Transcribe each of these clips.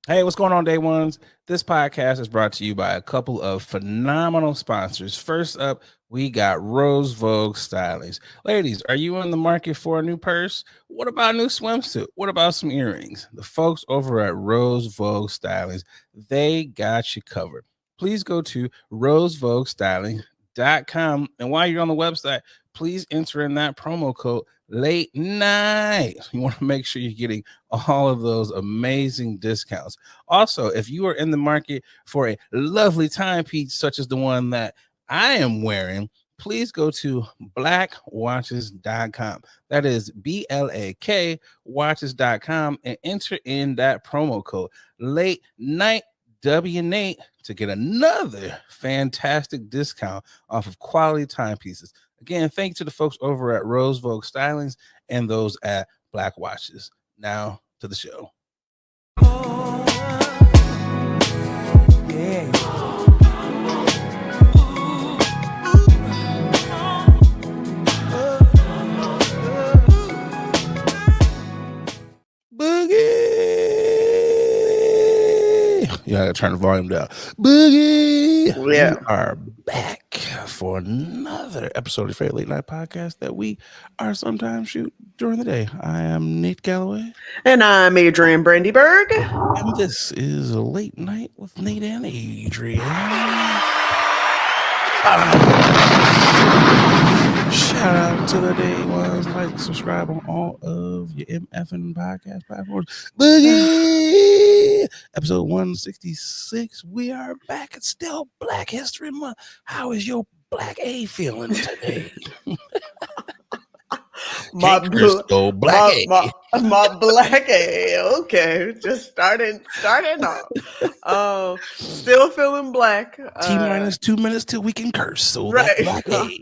Hey, what's going on, day ones? This podcast is brought to you by a couple of phenomenal sponsors. First up, we got Rose Vogue Stylings. Ladies, are you in the market for a new purse? What about a new swimsuit? What about some earrings? The folks over at Rose Vogue Stylings, they got you covered. Please go to rosevoguestyling.com. And while you're on the website, please enter in that promo code late night. You want to make sure you're getting all of those amazing discounts. Also, if you are in the market for a lovely timepiece such as the one that I am wearing, please go to blackwatches.com. That is BLAK watches.com and enter in that promo code late night WNate to get another fantastic discount off of quality timepieces. Again, thank you to the folks over at Rose Vogue Stylings and those at Black Watches. Now to the show. Yeah. Boogie. Yeah, I gotta turn the volume down. Boogie. Yeah. We are back for another episode of the Fair Late Night Podcast that we are sometimes shoot during the day. I am Nate Galloway. And I'm Adrian Brandyberg. And this is a Late Night with Nate and Adrian. Shout out to the day ones. Like, subscribe on all of your MFN podcast platforms. Boogie! Episode 166. We are back. It's still Black History Month. How is your Black A feeling today? My Black A. My Black A. Okay, just starting off. Still feeling black. T-minus 2 minutes till we can curse. So right. Black A.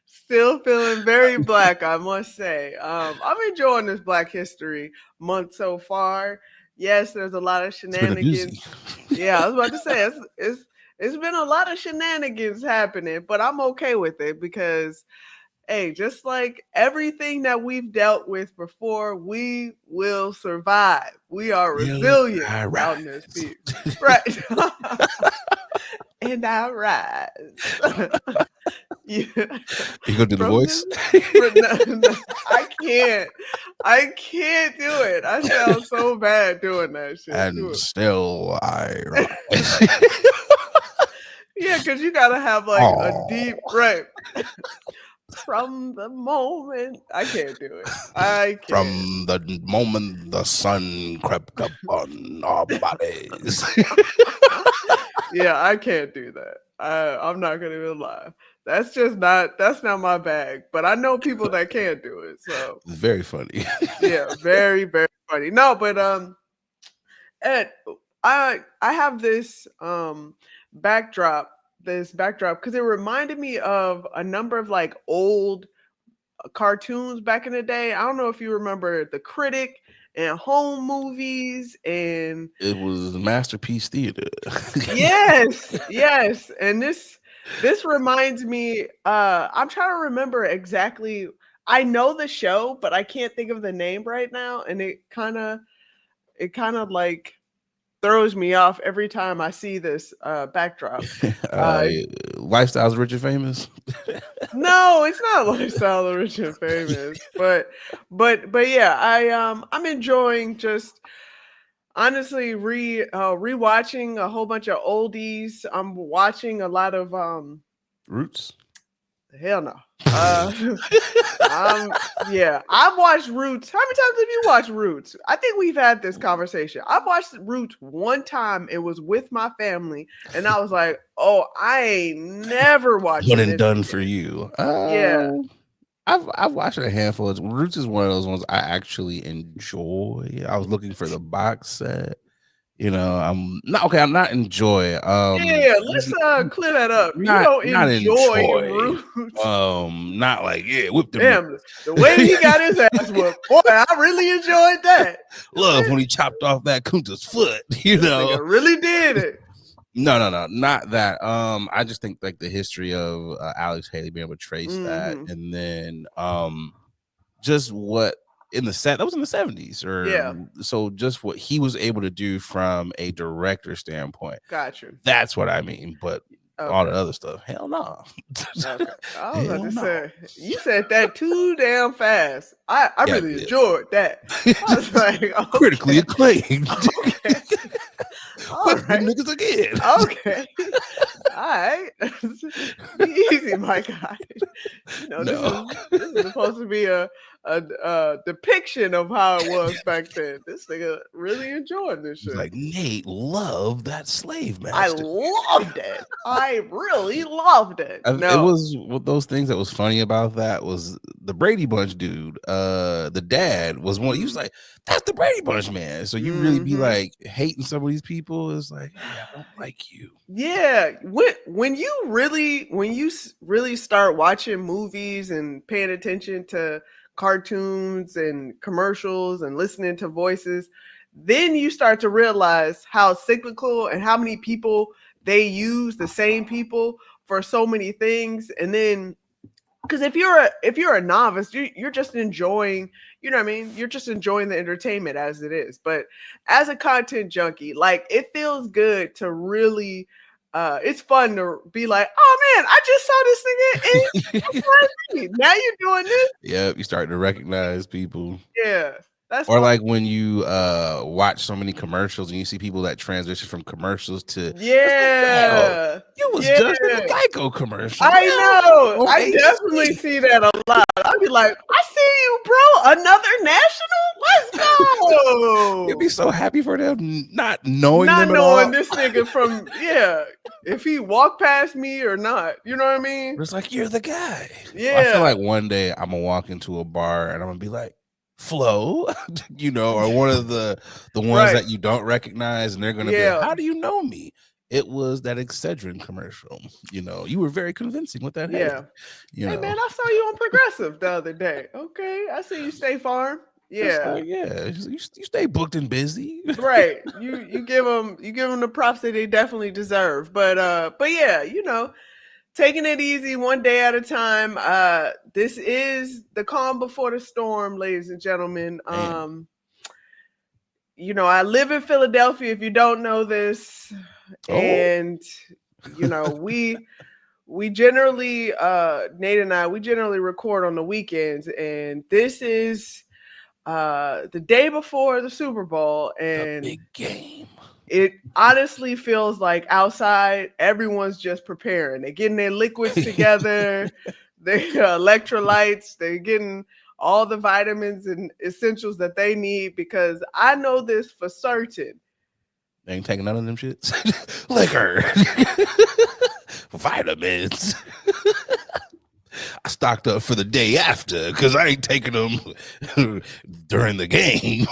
Still feeling very black, I must say. I'm enjoying this Black History Month so far. Yes, there's a lot of shenanigans. Yeah, I was about to say it's been a lot of shenanigans happening, but I'm okay with it because, hey, just like everything that we've dealt with before, we will survive. We are resilient out in this piece. Right. And I rise. Yeah. You gonna do the voice? No, I can't do it. I sound so bad doing that shit. And still I rise. Yeah, because you gotta have like a deep right. From the moment I can't do it. I can't. From the moment the sun crept up on our bodies. Yeah, I can't do that. I'm not gonna even lie. That's not my bag. But I know people that can do it. So it's very funny. Yeah, very, very funny. No, but Ed, I have this backdrop because it reminded me of a number of like old cartoons back in the day. I don't know if you remember The Critic and home movies, and it was Masterpiece Theater. yes. And this reminds me, I'm trying to remember exactly. I know the show, but I can't think of the name right now, and it kind of like throws me off every time I see this backdrop. Lifestyles Rich and Famous. No, it's not Lifestyle Rich and Famous, but yeah, I'm enjoying just honestly rewatching a whole bunch of oldies. I'm watching a lot of Roots. Hell no. Yeah, I've watched Roots. How many times have you watched Roots? I think we've had this conversation. I've watched Roots one time. It was with my family, and I was like, "Oh, I ain't never watched One and done for you." Yeah, I've watched a handful. Roots is one of those ones I actually enjoy. I was looking for the box set. You know, I'm not enjoy. Yeah, let's clear that up. You don't enjoy Roots. Not like whip them. Damn, the way he got his ass whooped, boy, I really enjoyed that. Love when he chopped off that Kunta's foot. You know, really did it. No, not that. I just think like the history of Alex Haley being able to trace that, and then just what in the set that was in the 70s, or so just what he was able to do from a director standpoint. Gotcha. That's what I mean. But all the other stuff, hell no. Okay. I was about to say, you said that too damn fast. I really enjoyed that. I was like, okay. Critically acclaimed. Okay. All right. Niggas again. Okay. All right. Easy, my guy. You know, this is supposed to be a depiction of how it was back then. This nigga really enjoyed this shit. Like, Nate loved that slave master. I loved it. I really loved it. It was one of those things that was funny about that was the Brady Bunch dude. The dad was one. He was like, "That's the Brady Bunch man." So you really be like hating some of these people. It's like, yeah, I don't like you. Yeah, when you really start watching movies and paying attention to cartoons and commercials and listening to voices, then you start to realize how cyclical and how many people they use the same people for so many things. And then because if you're a novice, you're just enjoying, you know what I mean? You're just enjoying the entertainment as it is. But as a content junkie, like, it feels good to really it's fun to be like, oh man, I just saw this nigga in now you're doing this. Yep, you start to recognize people. Yeah. That's or fun. Like when you watch so many commercials and you see people that transition from commercials to you was just in a Geico commercial. I know. I definitely see that a lot. I'd be like, I see you, bro. Another national? Let's go. You'd be so happy for them not knowing this nigga from if he walked past me or not. You know what I mean? It's like, you're the guy. Yeah. I feel like one day I'm gonna walk into a bar and I'm gonna be like, Flo, you know, or one of the ones that you don't recognize, and they're gonna be like, how do you know me? It was that Excedrin commercial. You know, you were very convincing with that. Yeah. Hey man, I saw you on Progressive the other day. Okay, I see you State Farm. Yeah, like, you stay booked and busy. Right. You give them the props that they definitely deserve. But yeah, you know, taking it easy one day at a time. This is the calm before the storm, ladies and gentlemen. You know, I live in Philadelphia, if you don't know this. And you know, we generally Nate and I, we generally record on the weekends, and this is the day before the Super Bowl, and the big game. It honestly feels like outside everyone's just preparing. They're getting their liquids together, their electrolytes, they're getting all the vitamins and essentials that they need, because I know this for certain. They ain't taking none of them shits. Liquor. Vitamins. I stocked up for the day after because I ain't taking them during the game.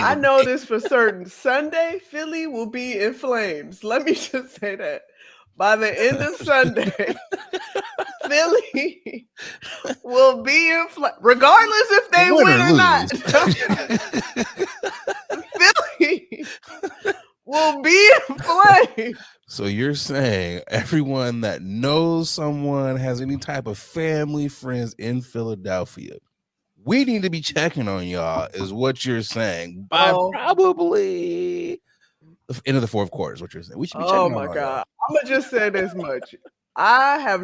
I know this for certain. Sunday, Philly will be in flames. Let me just say that. By the end of Sunday, Philly will be in flames, regardless if they win or not. Philly will be in flames. So you're saying everyone that knows someone, has any type of family, friends in Philadelphia, we need to be checking on y'all, is what you're saying. By probably the end of the fourth quarter is what you're saying. We should be checking on y'all. Oh my God. I'm going to just say this much. I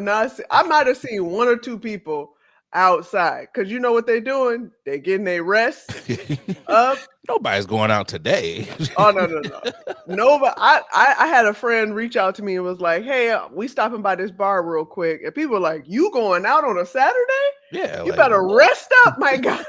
might have seen one or two people outside, because you know what they're doing? They're getting their rest up. Nobody's going out today. Oh no, but I had a friend reach out to me and was like, hey, we stopping by this bar real quick, and people were like, you going out on a Saturday? Yeah, you better rest up, my guy.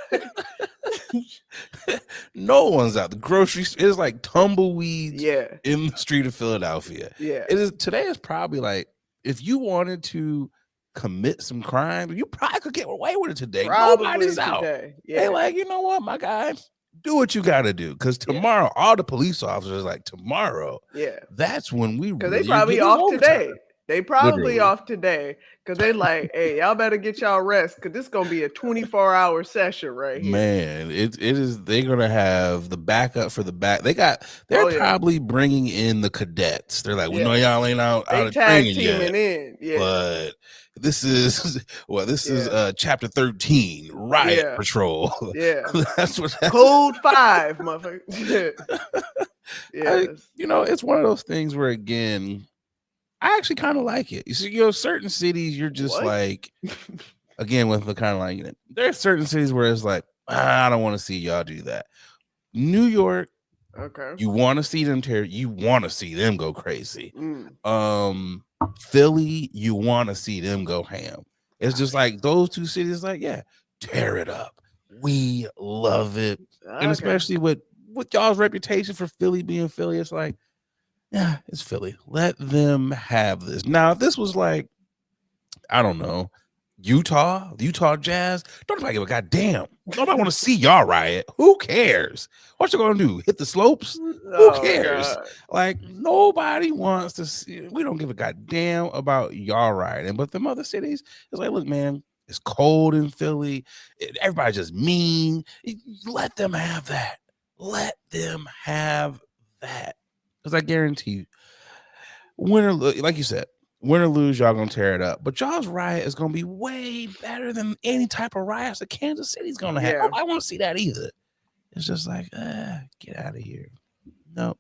No one's out. The grocery store is like tumbleweeds in the street of Philadelphia. Yeah, today is probably like, if you wanted to commit some crime, you probably could get away with it today. Probably nobody's out. They like, you know what, my guy, do what you got to do, because tomorrow, all the police officers like, tomorrow, that's when we because they probably off today. They probably Literally. off today because they like, hey, y'all better get y'all rest because this gonna be a 24-hour session right here. Man, it is. They're gonna have the backup for the back. They're Oh yeah, probably bringing in the cadets. They're like, we know yeah. y'all ain't out They of tag training yet, teaming in. Yeah, but this is yeah, chapter 13, Riot yeah, Patrol. yeah. That's Code 5, motherfucker. Yes. it's one of those things where, again, I actually kind of like it. You see, certain cities you're just What? like, again, with the kind of like, there are certain cities where it's like, I don't want to see y'all do that. New York, Okay. you want to see them you want to see them go crazy. Mm. Philly, you want to see them go ham. It's just like those two cities, like, yeah, tear it up. We love it. And Okay. especially with y'all's reputation for Philly being Philly, it's like, yeah, it's Philly. Let them have this. Now, if this was like, I don't know, Utah Jazz, don't nobody give a goddamn. Nobody want to see y'all riot. Who cares? What you gonna do? Hit the slopes? Who cares? God. Like, nobody wants to see. We don't give a goddamn about y'all rioting. But them other cities, it's like, look, man, it's cold in Philly. Everybody's just mean. Let them have that. Let them have that. Because I guarantee you, win or like you said, win or lose, y'all gonna tear it up. But y'all's riot is gonna be way better than any type of riots that Kansas City's gonna have. Yeah. I want to see that either. It's just like, get out of here. Nope.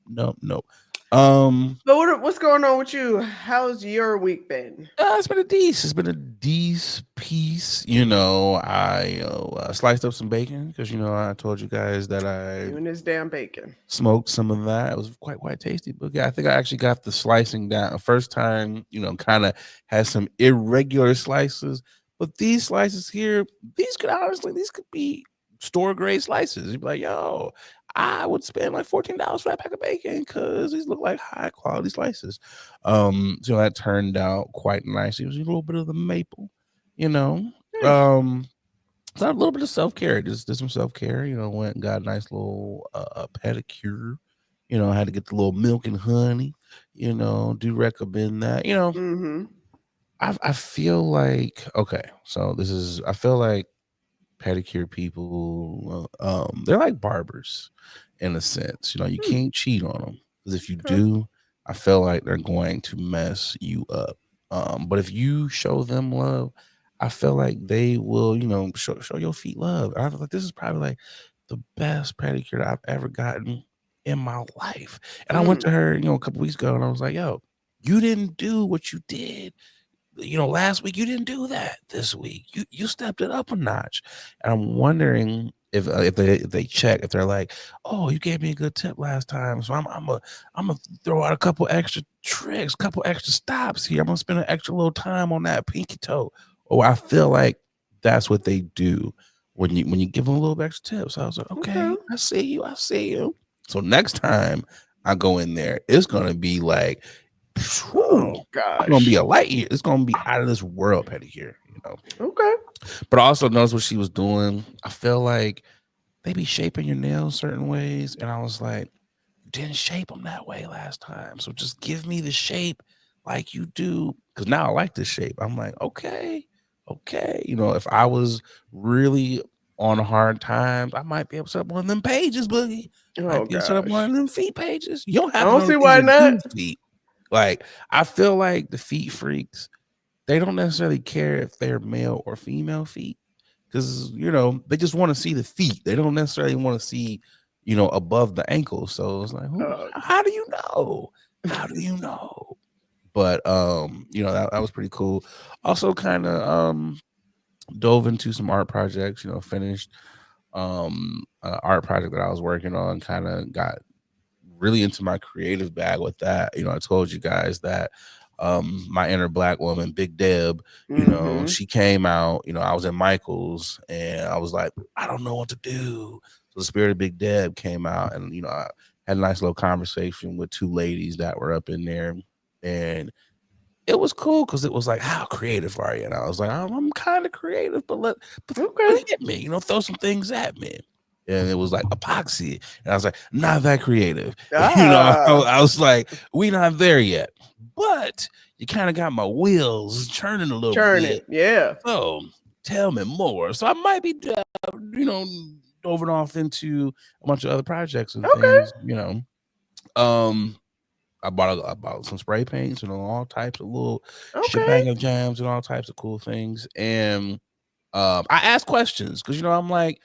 But what's going on with you? How's your week been? It's been a decent piece. I sliced up some bacon because I told you guys that I You and this damn bacon. smoked some of that. It was quite tasty. But yeah, I think I actually got the slicing down. First time, kind of had some irregular slices. But these slices here, these could be store grade slices. You'd be like, yo, I would spend like $14 for that pack of bacon because these look like high quality slices. So that turned out quite nice. It was a little bit of the maple, you know. So a little bit of self-care. Just did some self-care, went and got a nice little pedicure. I had to get the little milk and honey, do recommend that. Mm-hmm. I feel like, okay, so I feel like pedicure people, they're like barbers in a sense. You can't cheat on them because if you do, I feel like they're going to mess you up. But if you show them love, I feel like they will, show your feet love. I feel like this is probably like the best pedicure that I've ever gotten in my life. And I went to her, a couple weeks ago, and I was like, yo, you didn't do what you did last week. You didn't do that this week. You stepped it up a notch. And I'm wondering if they check, if they're like, oh, you gave me a good tip last time, so I'm gonna throw out a couple extra tricks, couple extra stops here. I'm gonna spend an extra little time on that pinky toe. Oh, I feel like that's what they do when you give them a little extra tips. So I was like, okay, I see you. So next time I go in there, it's gonna be like, oh gosh, it's gonna be a light year. It's gonna be out of this world pedicure, Okay. But I also noticed what she was doing. I feel like they be shaping your nails certain ways, and I was like, you didn't shape them that way last time, so just give me the shape like you do. Because now I like this shape. I'm like, okay. If I was really on hard times, I might be able to set up one of them pages, Boogie. Might be able to set up one of them feet pages. You don't I have don't no see why reason to not. do feet. Like, I feel like the feet freaks, they don't necessarily care if they're male or female feet because, they just want to see the feet. They don't necessarily want to see, above the ankle. So it's like, how do you know? How do you know? But, that was pretty cool. Also kind of dove into some art projects, finished art project that I was working on, kind of got really into my creative bag with that. I told you guys that my inner black woman, Big Deb, she came out, I was in Michael's and I was like, I don't know what to do. So the spirit of Big Deb came out and, I had a nice little conversation with two ladies that were up in there. And it was cool because it was like, how creative are you? And I was like, I'm kind of creative, but hit me, throw some things at me. and it was like epoxy, and I was like, not that creative. Ah, I was like, we not there yet, but you kind of got my wheels turning a little churning. bit. Yeah. So tell me more. So I might be, dove off into a bunch of other projects and Okay. things. Um, I bought some spray paints and all types of little Okay. shebang of jams and all types of cool things. And I asked questions because I'm like,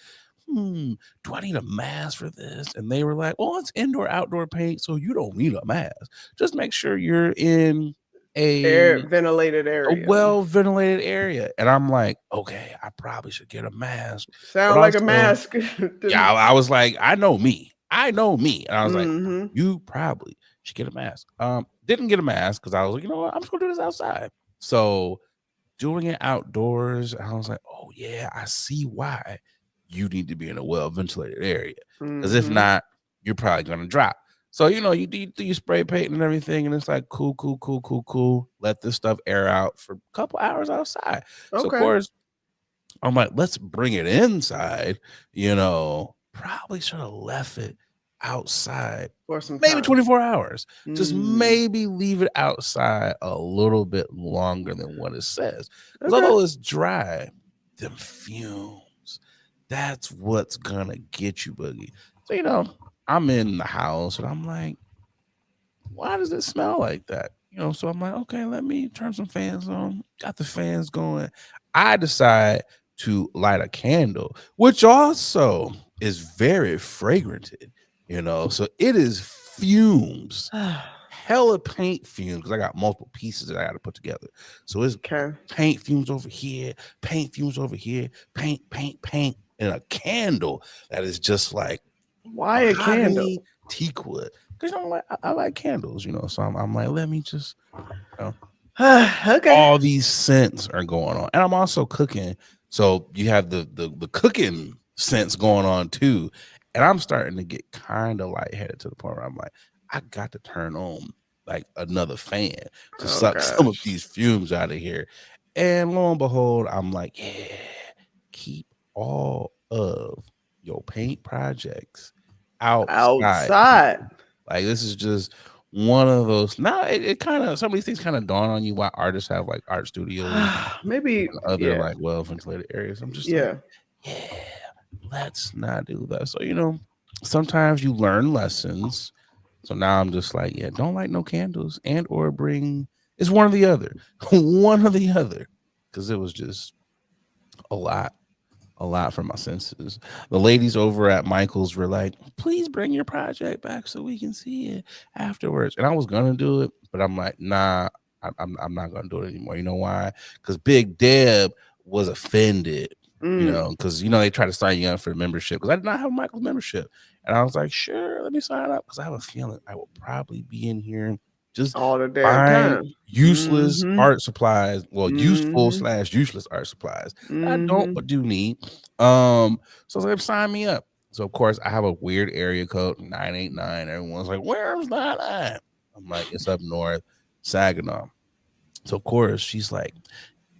do I need a mask for this? And they were like, well, it's indoor outdoor paint, so you don't need a mask. Just make sure you're in Air a ventilated a area. well ventilated area. And I'm like, okay, I probably should get a mask. But Sound like a also, mask. yeah, I was like, I know me. And I was like, Mm-hmm. you probably should get a mask. Didn't get a mask because I was like, you know what, I'm just gonna do this outside. So doing it outdoors, I was like, oh yeah, I see why you need to be in a well ventilated area. Because if Mm-hmm. not, you're probably gonna drop. So you do your spray paint and everything, and it's like cool. Let this stuff air out for a couple hours outside. So of Okay. course, I'm like, let's bring it inside. Probably should have left it outside For some maybe time. 24 hours. Just Mm. maybe leave it outside a little bit longer than what it says. Because Okay. although it's dry, them fumes, that's what's gonna get you, Boogie. So, I'm in the house and I'm like, why does it smell like that? So I'm like, okay, let me turn some fans on. Got the fans going. I decide to light a candle, which also is very fragranted, So it is fumes, hella paint fumes, because I got multiple pieces that I got to put together. So it's Okay. paint fumes over here, paint, and a candle that is just like Why a candle? mahogany teak wood. Because I like candles, So I'm like, let me just, Okay. all these scents are going on, and I'm also cooking, so you have the cooking scents going on too, and I'm starting to get kind of lightheaded to the point where I'm like, I got to turn on like another fan to Oh suck some of gosh. these fumes out of here, and lo and behold, I'm like, yeah, keep all of your paint projects outside, Outside. people. Like this is just one of those. Now it kind of, some of these things kind of dawn on you why artists have like art studios Maybe. and other Yeah. like well ventilated areas. I'm just like, Yeah. yeah, let's not do that. So sometimes you learn lessons. So now I'm just like, yeah, don't light no candles and or bring. It's one or the other, one or the other, because it was just a lot for my senses. The ladies over at Michael's were like, please bring your project back so we can see it afterwards. And I was gonna do it, but I'm like, nah, I'm not gonna do it anymore. You know why? Because Big Deb was offended. Mm. Because they try to sign you up for membership. Because I did not have Michael's membership, and I was like, sure, let me sign up. Because I have a feeling I will probably be in here just All the damn buying time. useless Mm-hmm. art supplies, well, useful Mm-hmm. / useless art supplies that I don't Mm-hmm. but do need. So I was like, sign me up. So of course I have a weird area code 989. Everyone's like, where's that at? I'm like, it's up north, Saginaw. So of course she's like,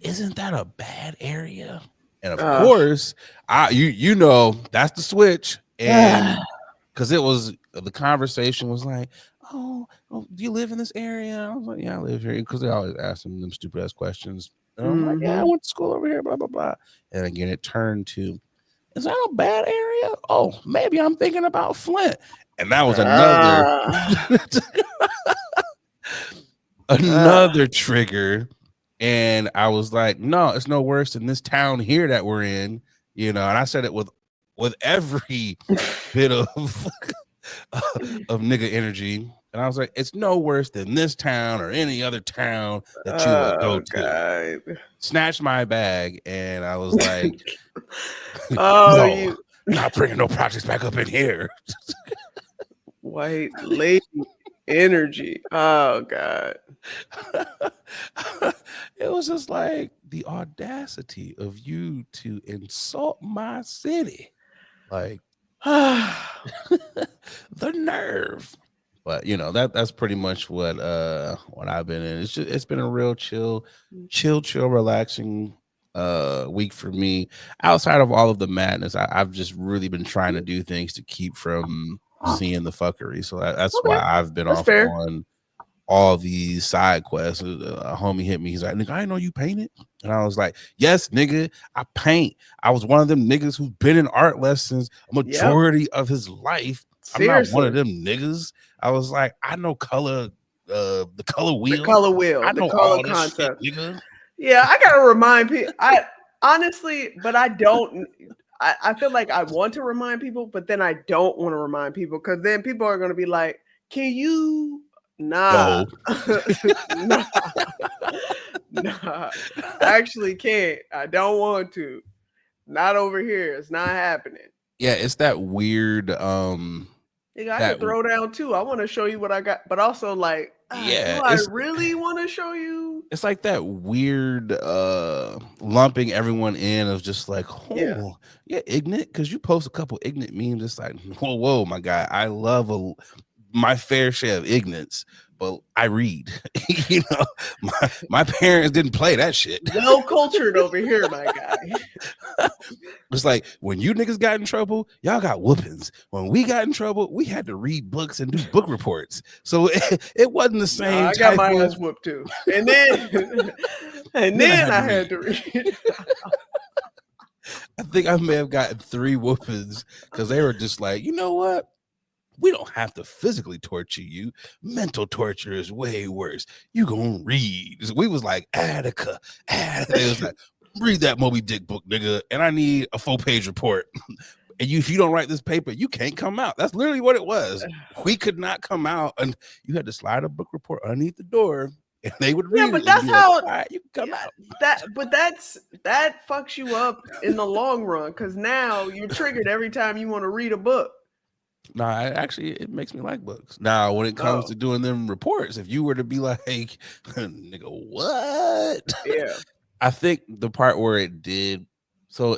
isn't that a bad area? And of course, that's the switch. And because it was, the conversation was like, oh, do you live in this area? I was like, yeah, I live here. Because they always ask them stupid ass questions. And I'm like, yeah, I Mm-hmm. went to school over here, blah, blah, blah. And again, it turned to, is that a bad area? Oh, maybe I'm thinking about Flint. And that was another another trigger. And I was like, no, it's no worse than this town here that we're in. And I said it with every bit of of nigga energy. And I was like, it's no worse than this town or any other town that you would go Oh to. God. Snatched my bag, and I was like, Oh, no, you not bringing no projects back up in here. white lady energy. Oh God. It was just like the audacity of you to insult my city. Like, the nerve. But that's pretty much what I've been in. It's been a real chill, relaxing week for me. Outside of all of the madness, I've just really been trying to do things to keep from seeing the fuckery. So that's Okay, why I've been that's off fair. on all these side quests. A homie hit me. He's like, nigga, I didn't know you painted. And I was like, yes, nigga, I paint. I was one of them niggas who's been in art lessons a majority of his life. Seriously. I'm not one of them niggas. I was like, I know color, the color wheel. The color wheel. I the know color all this concept. shit, nigga. Yeah, I gotta remind people. I honestly, but I don't. I feel like I want to remind people, but then I don't want to remind people because then people are gonna be like, "Can you?" Nah, nah, nah. I actually can't. I don't want to. Not over here. It's not happening. Yeah, it's that weird. I can throw down too. I want to show you what I got, but also like, yeah, do I really want to show you? It's like that weird lumping everyone in of just like, oh yeah, ignorant, because you post a couple ignorant memes. It's like, whoa, my guy, I love my fair share of ignorance, but I read. You know, my parents didn't play that shit. Well cultured over here, my guy. It's like when you niggas got in trouble, y'all got whoopings. When we got in trouble, we had to read books and do book reports. So it wasn't the same. I got my ass whooped too, and then I had to read. I think I may have gotten 3 whoopings because they were just like, you know what? We don't have to physically torture you. Mental torture is way worse. You gonna read. So we was like, Attica. It was like, read that Moby Dick book, nigga, and I need a 4-page report. And if you don't write this paper, you can't come out. That's literally what it was. We could not come out, and you had to slide a book report underneath the door, and they would read. Yeah, but that's how you can come out. That fucks you up in the long run because now you're triggered every time you want to read a book. No, actually, it makes me like books. Now, when it comes to doing them reports, if you were to be like, nigga, what? Yeah. I think the part where it did, so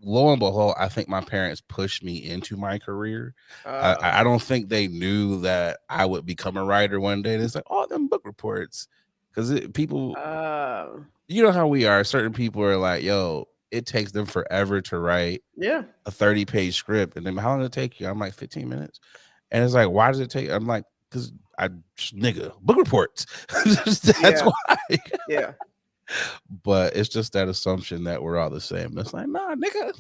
lo and behold, I think my parents pushed me into my career. I don't think they knew that I would become a writer one day. And it's like, oh, them book reports. Because people, you know how we are. Certain people are like, yo, it takes them forever to write a 30-page script. And then how long does it take you? I'm like, 15 minutes. And it's like, why does it take? I'm like, because nigga, book reports. That's why. Yeah. But it's just that assumption that we're all the same. It's like, nah, nigga.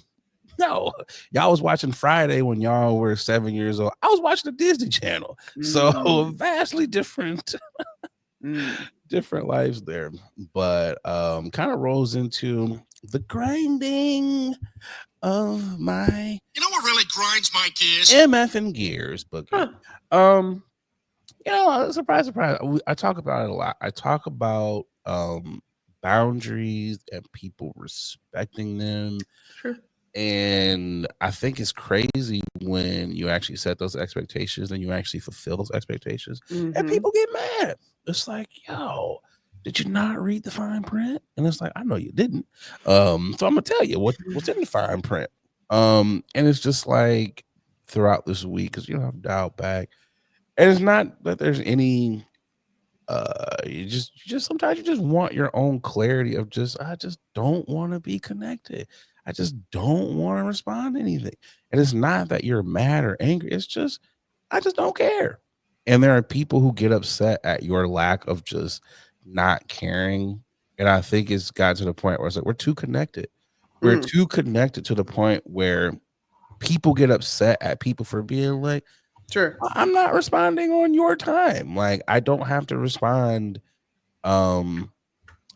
No, y'all was watching Friday when y'all were 7 years old. I was watching the Disney Channel. So vastly different. Different lives there, but kind of rolls into the grinding of my, you know what really grinds my gears? MF and gears book. You know, surprise, I talk about it a lot. I talk about boundaries and people respecting them. Sure. And I think it's crazy when you actually set those expectations and you actually fulfill those expectations, and people get mad. It's like, yo, did you not read the fine print? And it's like, I know you didn't. So I'm gonna tell you what's in the fine print. And it's just like throughout this week, because you know I've dialed back, and it's not that there's any. You just sometimes you just want your own clarity of I just don't want to be connected. I just don't want to respond to anything. And it's not that you're mad or angry. It's just, I just don't care. And there are people who get upset at your lack of just not caring. And I think it's got to the point where it's like, we're too connected. We're too connected to the point where people get upset at people for being like, sure, I'm not responding on your time. Like, I don't have to respond.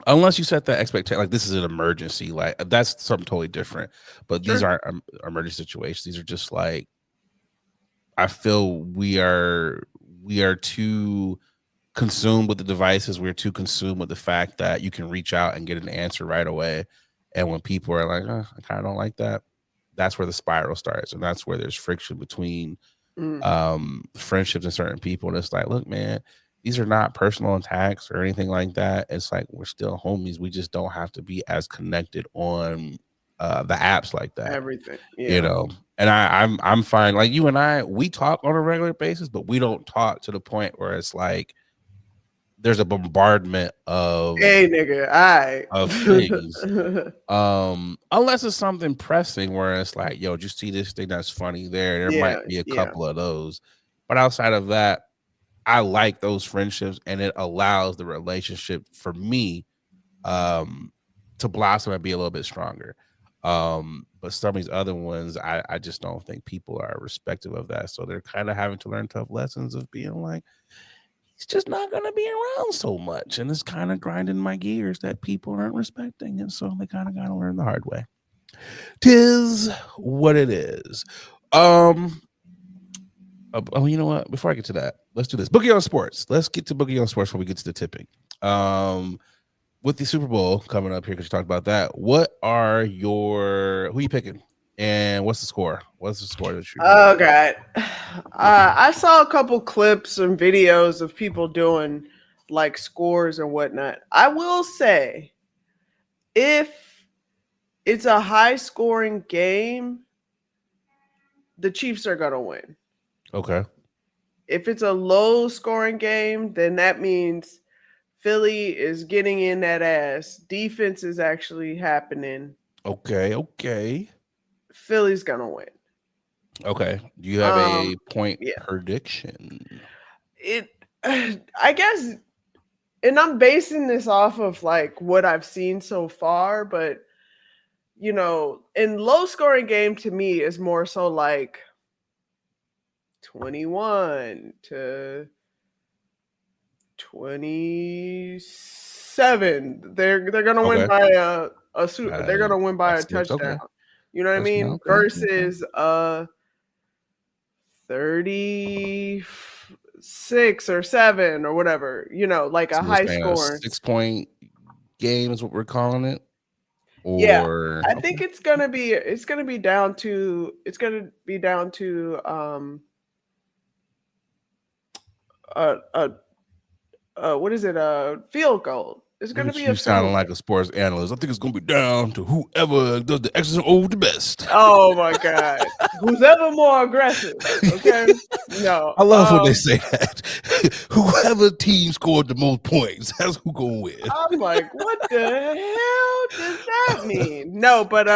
Unless you set that expectation, like this is an emergency, like that's something totally different. But these aren't emergency situations. These are just like, I feel we are too consumed with the devices. We're too consumed with the fact that you can reach out and get an answer right away. And when people are like, I kind of don't like that, that's where the spiral starts, and that's where there's friction between friendships and certain people. And it's like, look, man, these are not personal attacks or anything like that. It's like we're still homies. We just don't have to be as connected on the apps like that. Everything, you know. And I'm fine. Like you and I, we talk on a regular basis, but we don't talk to the point where it's like there's a bombardment of hey nigga, of things. Unless it's something pressing where it's like, yo, just see this thing that's funny there. There might be a couple of those. But outside of that, I like those friendships, and it allows the relationship for me to blossom and be a little bit stronger. But some of these other ones, I just don't think people are respective of that. So they're kind of having to learn tough lessons of being like, he's just not going to be around so much. And it's kind of grinding my gears that people aren't respecting. And so they kind of got to learn the hard way. 'Tis what it is. Oh, you know what? Before I get to that, let's do this. Boogie on Sports. Let's get to Boogie on Sports before we get to the tipping. With the Super Bowl coming up here, because you talked about that, who are you picking? And what's the score? What's the score that you? Oh God, I saw a couple clips and videos of people doing like scores and whatnot. I will say, if it's a high-scoring game, the Chiefs are gonna win. Okay. If it's a low-scoring game, then that means Philly is getting in that ass. Defense is actually happening. Okay. Philly's gonna win. Okay. Do you have a point prediction? I guess, and I'm basing this off of like what I've seen so far, but you know, in low scoring game to me is more so like 21 to 27. They're gonna win by they're gonna win by a touchdown. Okay. You know what I mean? Okay. Versus 36 or 7 or whatever. You know, like so a high score. 6-point game is what we're calling it. Or yeah, I think it's gonna be down to what is it? Field goal. It's going to be you sounding like a sports analyst. I think it's going to be down to whoever does the X's and O's the best. Oh my God. Who's ever more aggressive. Okay. No. I love when they say that. Whoever team scored the most points, that's who going to win. I'm like, what the hell does that mean? No, but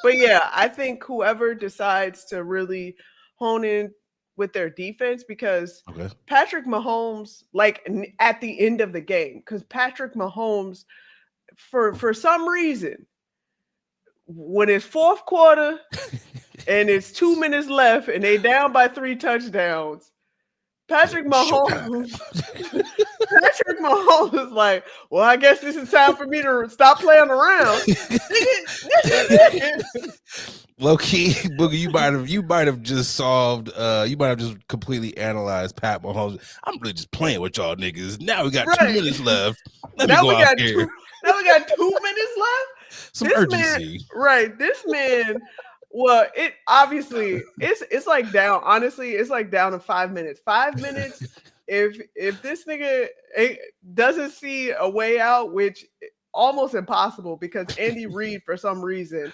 yeah, I think whoever decides to really hone in with their defense, because Patrick Mahomes, like at the end of the game, because Patrick Mahomes, for some reason, when it's fourth quarter and it's 2 minutes left and they down by 3 touchdowns, Patrick Mahomes is like, well, I guess this is time for me to stop playing around. Low key, Boogie, you might have just solved. You might have just completely analyzed Pat Mahomes. I'm really just playing with y'all niggas. Now we got 2 minutes left. Now we got 2 minutes left. Some urgency, This man. Well, it obviously it's like down. Honestly, it's like down to 5 minutes. 5 minutes. If this nigga doesn't see a way out, which almost impossible, because Andy Reid for some reason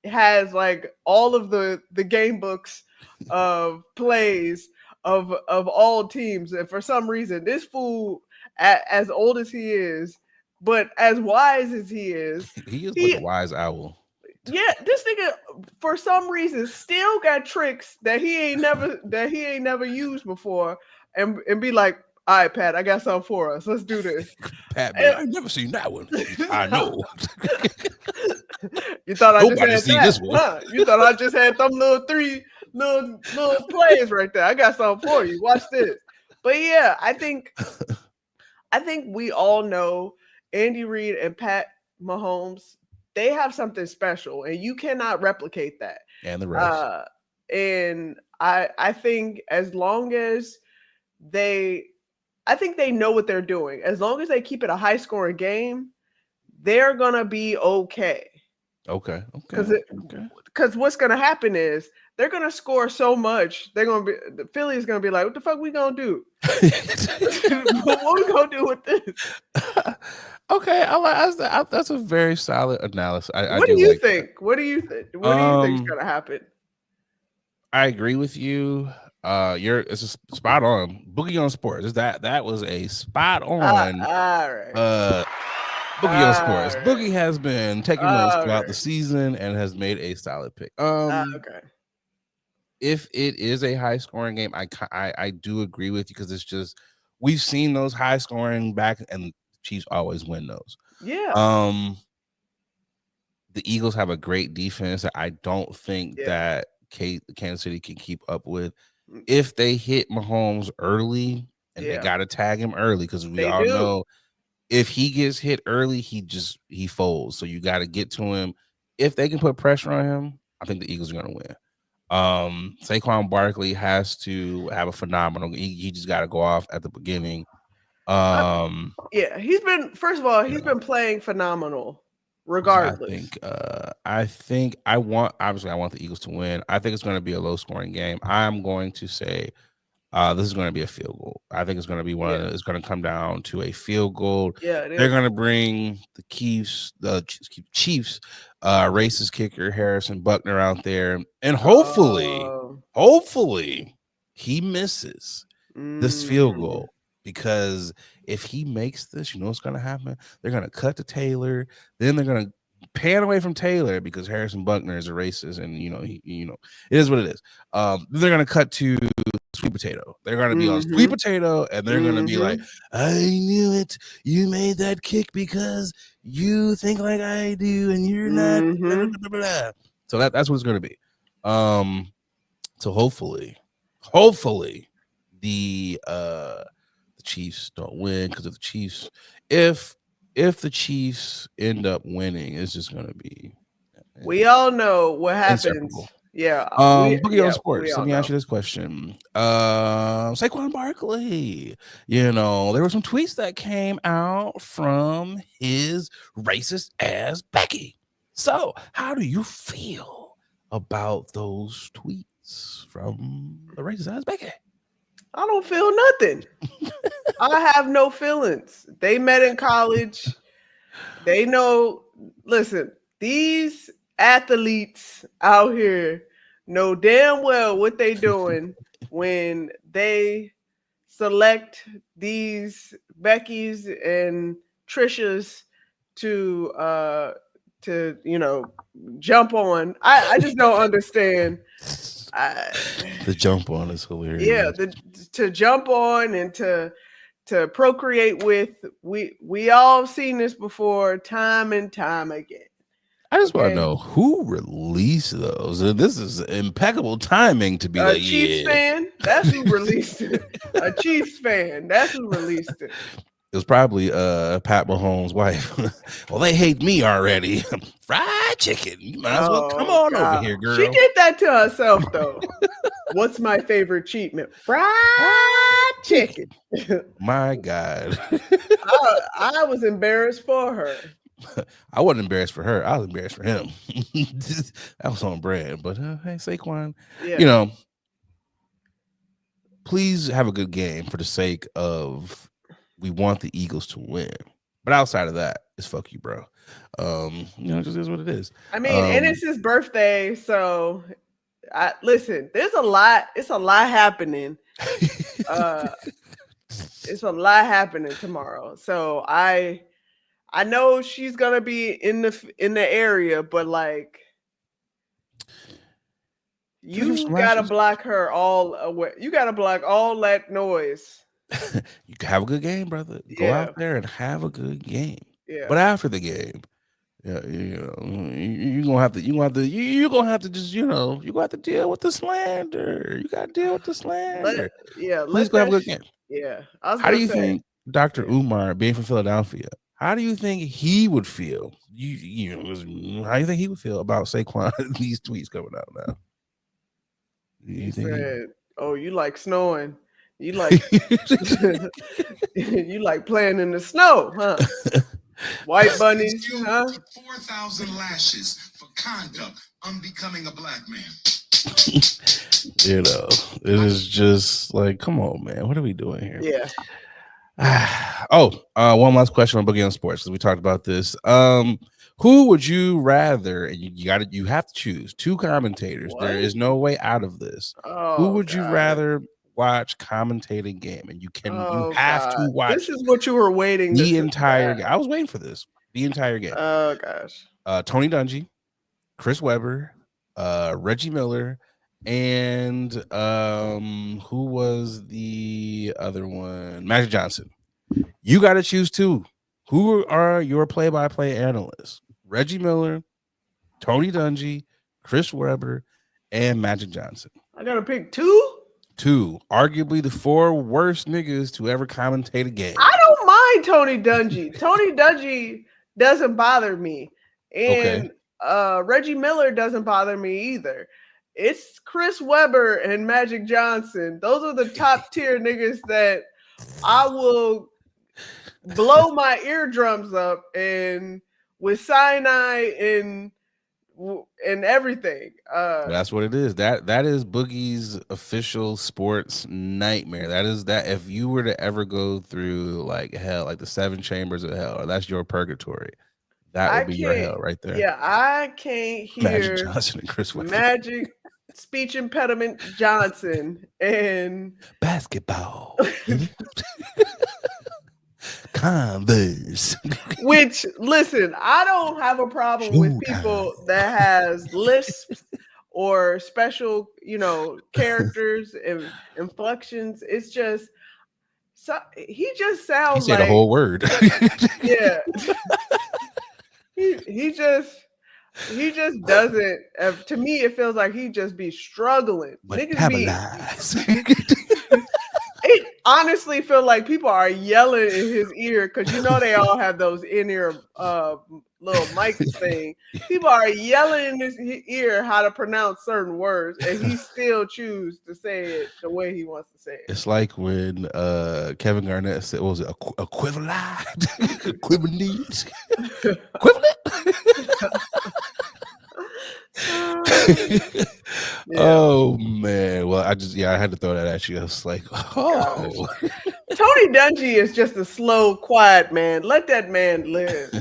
has like all of the game books of plays of all teams, and for some reason this fool, as old as he is, but as wise as he is like a wise owl. Yeah, this nigga for some reason still got tricks that he ain't never used before, and be like, all right, Pat, I got something for us. Let's do this. Pat, man, I've never seen that one. I know. You thought I just had this one? Huh? You thought I just had them little 3 little plays right there. I got something for you. Watch this. But yeah, I think we all know Andy Reid and Pat Mahomes, they have something special, and you cannot replicate that. And the rest. And I think as long as I think they know what they're doing. As long as they keep it a high-scoring game, they're gonna be okay. Okay. Because what's gonna happen is they're gonna score so much. The Philly is gonna be like, "What the fuck we gonna do? What we gonna do with this?" Okay, that's a very solid analysis. What do you think? What do you think is gonna happen? I agree with you. It's a spot on. Boogie on Sports. That was a spot on. All right. Boogie on Sports. Right. Boogie has been taking notes throughout the season and has made a solid pick. Okay. If it is a high scoring game, I do agree with you, because it's just, we've seen those high scoring back, and the Chiefs always win those. Yeah. The Eagles have a great defense that I don't think that Kansas City can keep up with. If they hit Mahomes early, and they got to tag him early, because we all know if he gets hit early, he folds. So you got to get to him. If they can put pressure on him, I think the Eagles are going to win. Saquon Barkley has to have a phenomenal. He just got to go off at the beginning. He's been playing phenomenal. Regardless, I want the Eagles to win. I think it's going to be a low scoring game. I'm going to say this is going to be a field goal. I think it's going to be it's going to come down to a field goal. Yeah, they're going to bring the Chiefs, racist kicker Harrison Buckner out there, and hopefully he misses this field goal. Because if he makes this, you know what's going to happen? They're going to cut to Taylor. Then they're going to pan away from Taylor, because Harrison Buckner is a racist, and it is what it is. Then they're going to cut to Sweet Potato. They're going to be on Sweet Potato, and they're going to be like, "I knew it. You made that kick because you think like I do, and you're not." Blah, blah, blah, blah. So that's what it's going to be. So hopefully, the Chiefs don't win, because if the Chiefs, if the Chiefs end up winning, it's just gonna be. We all know what happens. Inseparable. Yeah. Boogie on Sports. Let me ask you this question. Saquon Barkley. There were some tweets that came out from his racist ass Becky. So, how do you feel about those tweets from the racist ass Becky? I don't feel nothing. I have no feelings. They met in college. They know. Listen, these athletes out here know damn well what they doing when they select these Beckys and Trishas to jump on. I just don't understand. The jump on is hilarious. Yeah, to jump on and to procreate with. We all seen this before, time and time again. I just want to know who released those. This is impeccable timing to be a Chiefs fan. That's who released it. A Chiefs fan. That's who released it. It was probably Pat Mahomes' wife. Well, they hate me already. Fried chicken. You might as well come on over here, girl. She did that to herself, though. What's my favorite treatment? Fried chicken. My God. I was embarrassed for her. I wasn't embarrassed for her. I was embarrassed for him. That was on brand. But hey, Saquon, please have a good game for the sake of we want the Eagles to win. But outside of that, it's fuck you, bro. It just is what it is. I mean, and it's his birthday, so listen, there's a lot. It's a lot happening. It's a lot happening tomorrow. So I know she's gonna be in the area, but like you gotta block her all away. You gotta block all that noise. You can have a good game, brother. Go out there and have a good game. Yeah. But after the game, you're gonna have to you're gonna have to just you're gonna have to deal with the slander. You gotta deal with the slander. Let's go have a good game. Yeah. How do you think Dr. Umar, being from Philadelphia, how do you think he would feel? How do you think he would feel about Saquon these tweets coming out now? He said, "Oh, you like snowing? You like you like playing in the snow, huh? White bunnies, huh? 4,000 lashes for conduct unbecoming a black man." It is just like, come on, man. What are we doing here? Yeah. One last question on Boogie on Sports, because we talked about this. Who would you rather? And you have to choose two commentators. There What? is no way out of this. Who Oh would you God. rather watch commentate a game? And you Oh have to God. watch This is what you were waiting the to entire game. I was waiting for this. The entire game. Oh gosh. Tony Dungy, Chris Webber, Reggie Miller, and who was the other one? Magic Johnson. You got to choose two. Who are your play-by-play analysts? Reggie Miller, Tony Dungy, Chris Webber, and Magic Johnson. I gotta pick two. Two, arguably the four worst niggas to ever commentate a game. I don't mind Tony Dungy. Tony Dungy doesn't bother me, and Reggie Miller doesn't bother me either. It's Chris Webber and Magic Johnson. Those are the top tier niggas that I will blow my eardrums up and with cyanide and everything. That's what it is. That is Boogie's official sports nightmare. That is that if you were to ever go through like hell, like the 7 chambers of hell, that's your purgatory. That would be your hell right there. Yeah, I can't hear Magic Johnson and Chris Webber. Magic speech impediment Johnson and basketball. Converse. Which, listen, I don't have a problem with people that has lisps or special, characters and inflections. It's just he just sounds like a whole word. Yeah. he just doesn't. To me, it feels like he just be struggling. It honestly feel like people are yelling in his ear because they all have those in-ear little mic thing. People are yelling in his ear how to pronounce certain words, and he still choose to say it the way he wants to say it. It's like when Kevin Garnett said, "What was it? Equivalent? Equivalent? Yeah. Oh man, well I had to throw that at you. I was like, oh. Tony Dungy is just a slow, quiet man. Let that man live.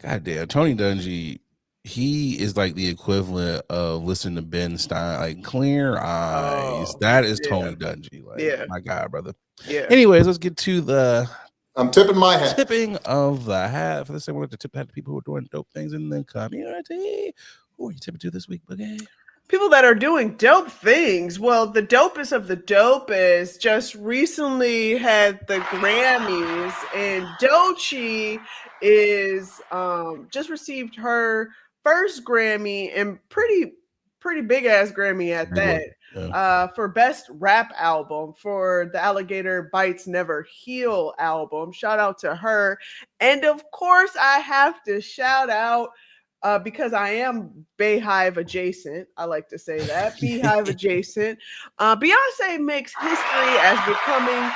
God damn, Tony Dungy, he is like the equivalent of listening to Ben Stein, like Clear Eyes. That is Tony Dungy. Like, my God, brother. Yeah. Anyways, let's get to the I'm tipping my hat. Tipping of the hat. For this, I wanted to tip hat to people who are doing dope things in the community. Who are you tipping to this week, Boogie? People that are doing dope things. Well, the dopest of the dopest just recently had the Grammys, and Doechii is just received her first Grammy, and pretty big ass Grammy at that. Yeah. For best rap album for the Alligator Bites Never Heal album. Shout out to her. And of course, I have to shout out because I am Bayhive adjacent. I like to say that. Beehive adjacent. Beyonce makes history as becoming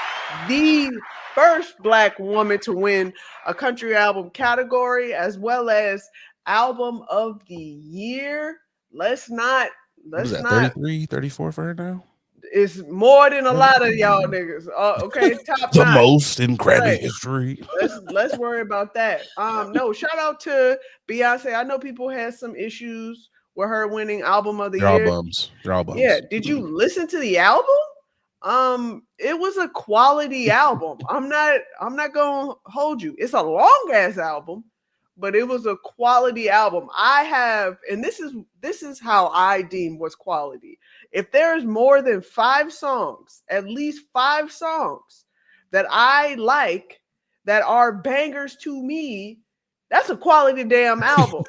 the first Black woman to win a country album category as well as album of the year. Let's not 33, 34 for her now? It's more than a lot of y'all niggas. Okay, top the 9. Most in Grammy history. Let's worry about that. No, shout out to Beyonce. I know people had some issues with her winning album of the year. They're all bums. Yeah, did you listen to the album? It was a quality album. I'm not gonna hold you. It's a long ass album, but it was a quality album. And this is how I deem what's quality. If there's more than 5 songs, at least 5 songs that I like that are bangers to me, that's a quality damn album.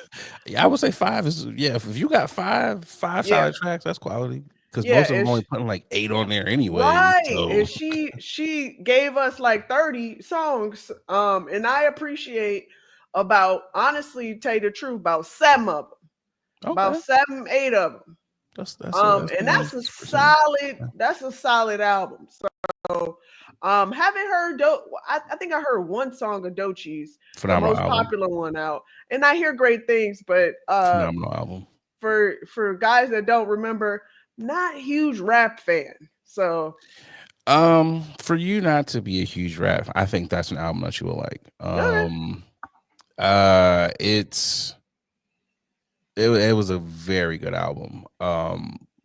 Yeah, I would say 5 is if you got five solid tracks, that's quality. Because most of them only putting like 8 on there anyway. Right. So. And she gave us like 30 songs. And I appreciate honestly, tell you the truth, about 7 of them. Okay. About 7, 8 of them. That's a solid album. So haven't heard I think I heard one song of Doechii's, the most popular one out, and I hear great things, but phenomenal album. For guys that don't remember, not huge rap fan. So for you not to be a huge rap, I think that's an album that you will like. It was a very good album.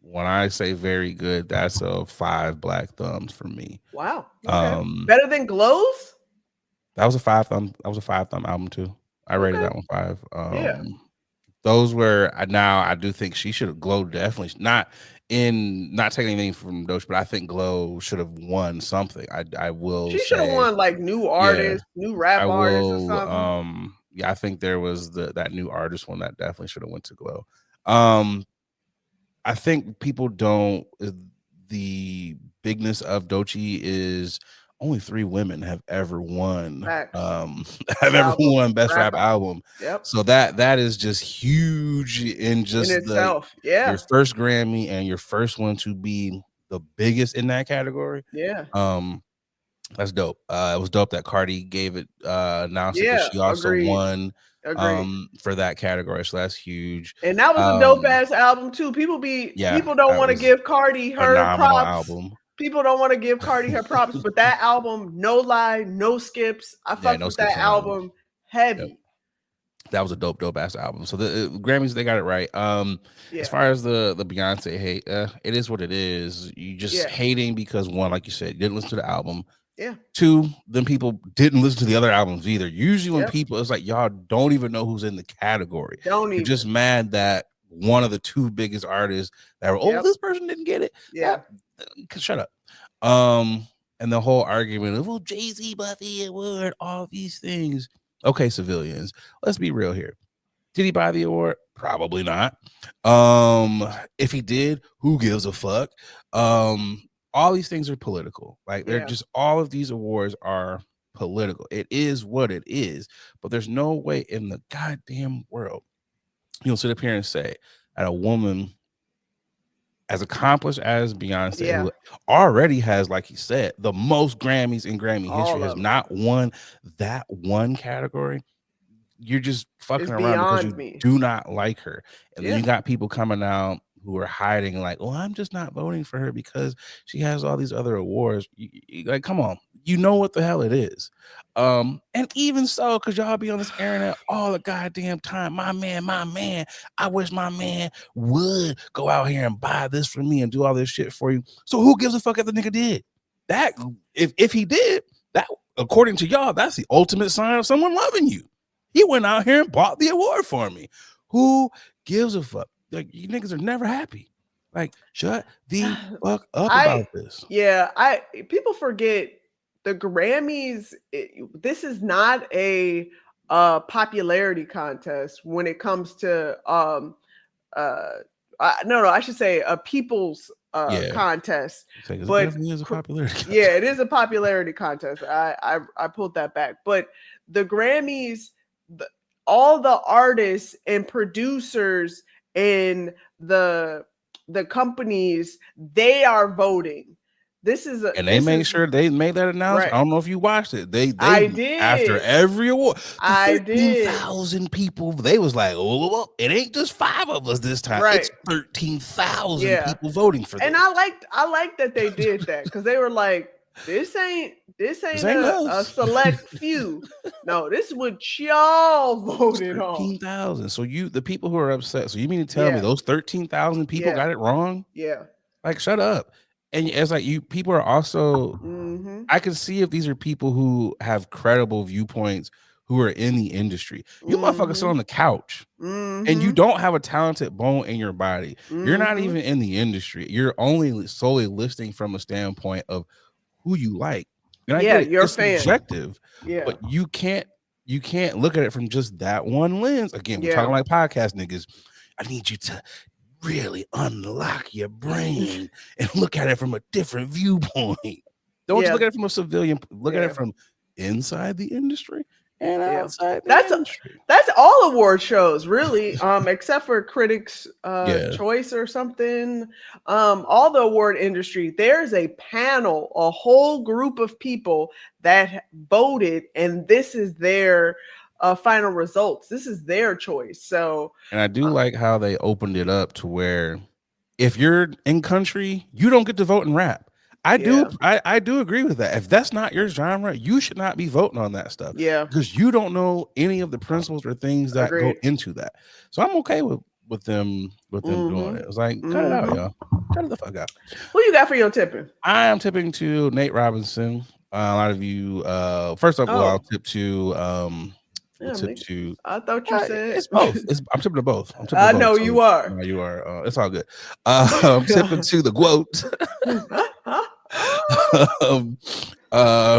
When I say very good, that's a 5 black thumbs for me. Wow. Okay. Better than Glows? That was a 5 thumb. That was a 5 thumb album too. I rated that one 5. Yeah. Those were now I do think she should have Glow definitely not taking anything from Doja, but I think Glow should have won something. I will. She should have won like new artist, new rap artist or something. Yeah, I think there was that new artist one that definitely should have went to Glow. I think people don't. The bigness of Doechii is only 3 women have ever won. Ever won best rap album. Yep. So that is just huge in just in itself. Yeah. Your first Grammy and your first one to be the biggest in that category. Yeah. That's dope. It was dope that Cardi gave it announced it because she also won for that category, so that's huge. And that was a dope ass album too. People don't want to give Cardi her props. People don't want to give Cardi her props, but that album, no lie, no skips. I fucked with that album heavy. Yep. That was a dope ass album. So the Grammys, they got it right. As far as the Beyonce hate, it is what it is. You just hating because one, like you said, you didn't listen to the album. Yeah. 2, then people didn't listen to the other albums either. Usually when people, it's like y'all don't even know who's in the category. You're just mad that one of the 2 biggest artists that were, this person didn't get it. Yeah. Shut up. And the whole argument of, well, Jay-Z, Buffy, award, all these things. Okay, civilians, let's be real here. Did he buy the award? Probably not. If he did, who gives a fuck? All these things are political. Like they're just, all of these awards are political. It is what it is. But there's no way in the goddamn world you'll sit up here and say that a woman as accomplished as Beyonce, who already has, like he said, the most Grammys in Grammy history, has not won that one category. You're just fucking around because you do not like her. And then you got people coming out who are hiding like, oh, I'm just not voting for her because she has all these other awards. Like, come on, you know what the hell it is. And even so, because y'all be on this internet all the goddamn time, my man, I wish my man would go out here and buy this for me and do all this shit for you. So who gives a fuck if the nigga did that? If he did that, according to y'all, that's the ultimate sign of someone loving you. He went out here and bought the award for me. Who gives a fuck? Like, you niggas are never happy. Like, shut the fuck up about this. Yeah, people forget the Grammys. This is not a popularity contest when it comes to I should say a people's contest. But it is a popularity contest. Yeah, it is a popularity contest. I pulled that back. But the Grammys, all the artists and producers and the companies, they are voting. And they made sure they made that announcement. Right. I don't know if you watched it. They did after every award. 13,000 people. They was like, oh, it ain't just 5 of us this time. Right. It's 13,000 people voting for this. And I like that they did that because they were like, this ain't a select few. No, this is what y'all voted on. 13,000. So the people who are upset. So you mean to tell me those 13,000 people got it wrong? Yeah. Like, shut up. And it's like people are also. I can see if these are people who have credible viewpoints who are in the industry. You motherfuckers sit on the couch and you don't have a talented bone in your body. You're not even in the industry. You're only solely listening from a standpoint of who you like. And I get it, you're it's subjective. Yeah, but you can't look at it from just that one lens. Again, we're talking like podcast niggas. I need you to really unlock your brain and look at it from a different viewpoint. Don't just look at it from a civilian. Look at it from inside the industry and outside the industry. That's all award shows, really, except for Critics' Choice or something. All the award industry, there's a panel, a whole group of people that voted, and this is their final results. This is their choice. So, and I do like how they opened it up to where if you're in country, you don't get to vote in rap. I do agree with that. If that's not your genre, you should not be voting on that stuff. Yeah. Because you don't know any of the principles or things that go Agreed. into that. So I'm okay with them doing it. It's like, cut it out, y'all. Cut it the fuck out. Who you got for your tipping? I am tipping to Nate Robinson. A lot of you, first of all, I'll tip to I thought you said it's both. I'm tipping to both. I know you are. You are. It's all good. I'm tipping to the quote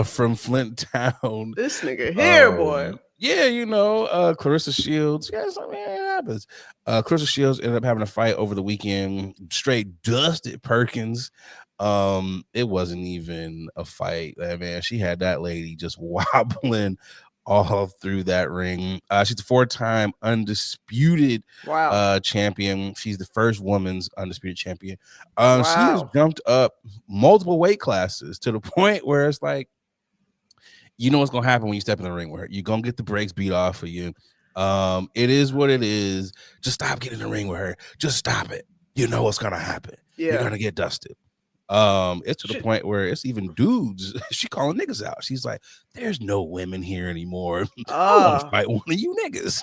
from Flint Town. This nigga here, boy. Yeah, Clarissa Shields. Yes, I mean, it happens. Clarissa Shields ended up having a fight over the weekend. Straight dusted Perkins. It wasn't even a fight. Man, she had that lady just wobbling all through that ring. She's a 4-time undisputed champion. She's the first woman's undisputed champion. She has jumped up multiple weight classes to the point where it's like, you know what's gonna happen when you step in the ring with her. You're gonna get the brakes beat off of you. It is what it is. Just stop getting in the ring with her. Just stop it. You know what's gonna happen. Yeah. You're gonna get dusted. It's to the point where it's even dudes. She calling niggas out. She's like, "There's no women here anymore. I want to fight one of you niggas."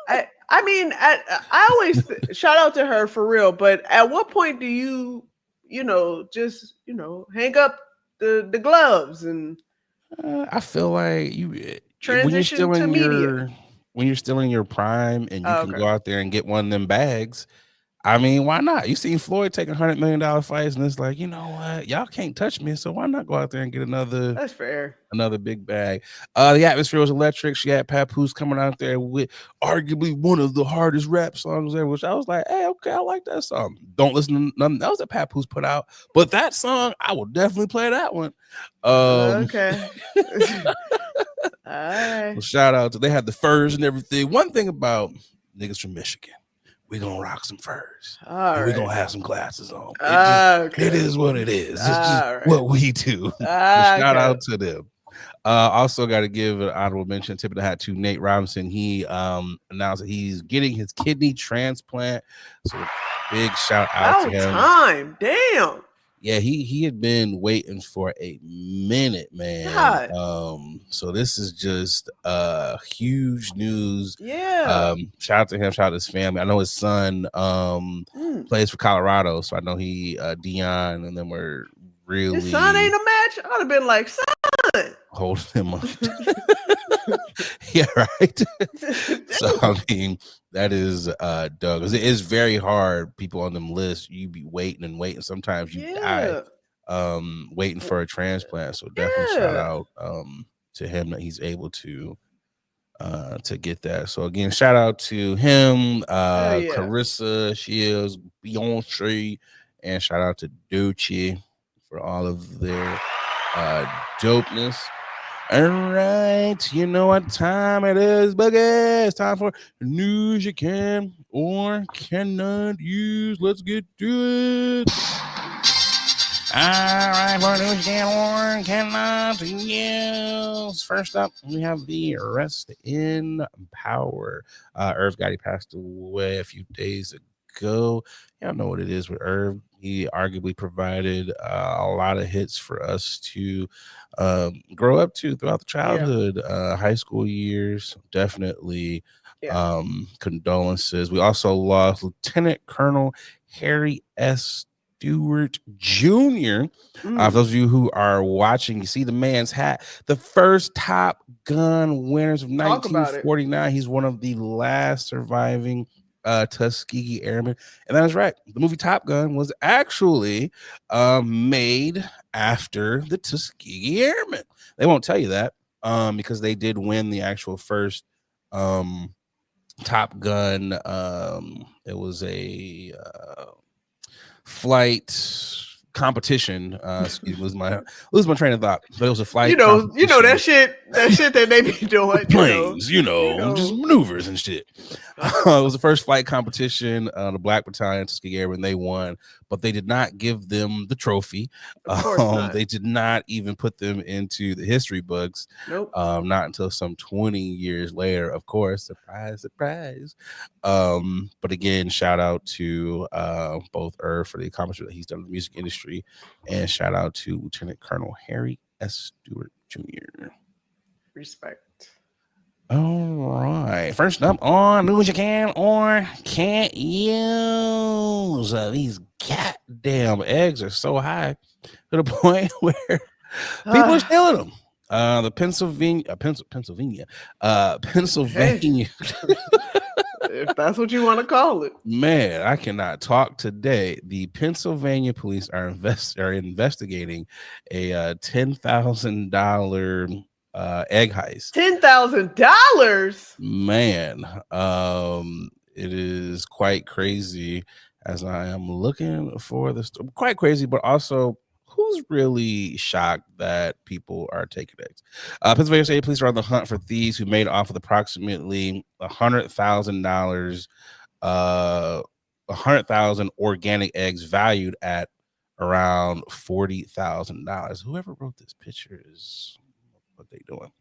I mean, I always shout out to her for real. But at what point do you just hang up the gloves and? I feel like you transition to media when you're still in your prime and you can go out there and get one of them bags. I mean, why not? You seen Floyd take $100 million fights, and it's like, you know what? Y'all can't touch me, so why not go out there and get another? That's fair. Another big bag. The atmosphere was electric. She had Papoose coming out there with arguably one of the hardest rap songs ever, which I was like, hey, okay, I like that song. Don't listen to nothing else that Papoose put out, but that song, I will definitely play that one. Okay. All right. Well, shout out to they had the furs and everything. One thing about niggas from Michigan. We're gonna rock some furs. We're gonna have some glasses on. It is what it is. It's just what we do. Shout out to them. Also got to give an honorable mention, tip of the hat to Nate Robinson. He announced that he's getting his kidney transplant. So big shout out to him. Damn. Yeah, he had been waiting for a minute, man. God. So this is just huge news. Yeah. Shout out to him, shout out to his family. I know his son plays for Colorado, so I know he Dion and them were really. His son ain't a match. I'd have been like, son. Holding him up. Yeah, right. So I mean, that is Doug, because it is very hard. People on them lists, you be waiting and waiting. Sometimes you die waiting for a transplant. So definitely shout out to him that he's able to get that. So again, shout out to him, Clarissa Shields, Beyonce, and shout out to Ducci for all of their dopeness. All right, you know what time it is, Boogie. It's time for news you can or cannot use. Let's get to it. All right, for news you can or cannot use. First up, we have the arrest in Power. Irv Gotti passed away a few days ago. Y'all know what it is with Irv. He arguably provided a lot of hits for us to grow up to throughout the childhood, high school years. Definitely condolences. We also lost Lieutenant Colonel Harry S. Stewart Jr. For those of you who are watching, you see the man's hat. The first Top Gun winners of 1949. He's one of the last surviving Tuskegee Airmen, and that is right. The movie Top Gun was actually made after the Tuskegee Airmen. They won't tell you that because they did win the actual first Top Gun. It was a flight competition. Excuse me, lose my train of thought. But it was a flight. You know that shit that they be doing. Planes, just maneuvers and shit. It was the first flight competition. The Black Battalion, Tuskegee Airmen, they won, but they did not give them the trophy. They did not even put them into the history books. Nope. Not until some 20 years later, of course. Surprise. But again, shout out to both Irv for the accomplishment that he's done in the music industry. industry. And shout out to Lieutenant Colonel Harry S. Stewart Jr. Respect. All right. First up on News You Can or Can't Use. These goddamn eggs are so high to the point where people are stealing them. The Pennsylvania, If that's what you want to call it. Man, I cannot talk today. The Pennsylvania police are investigating a $10,000 egg heist. $10,000. Man, it is quite crazy as I am looking for this. Quite crazy, but also who's really shocked that people are taking eggs? Pennsylvania State Police are on the hunt for thieves who made off with approximately $100,000, 100,000 organic eggs valued at around $40,000. Whoever wrote this picture is what they doing.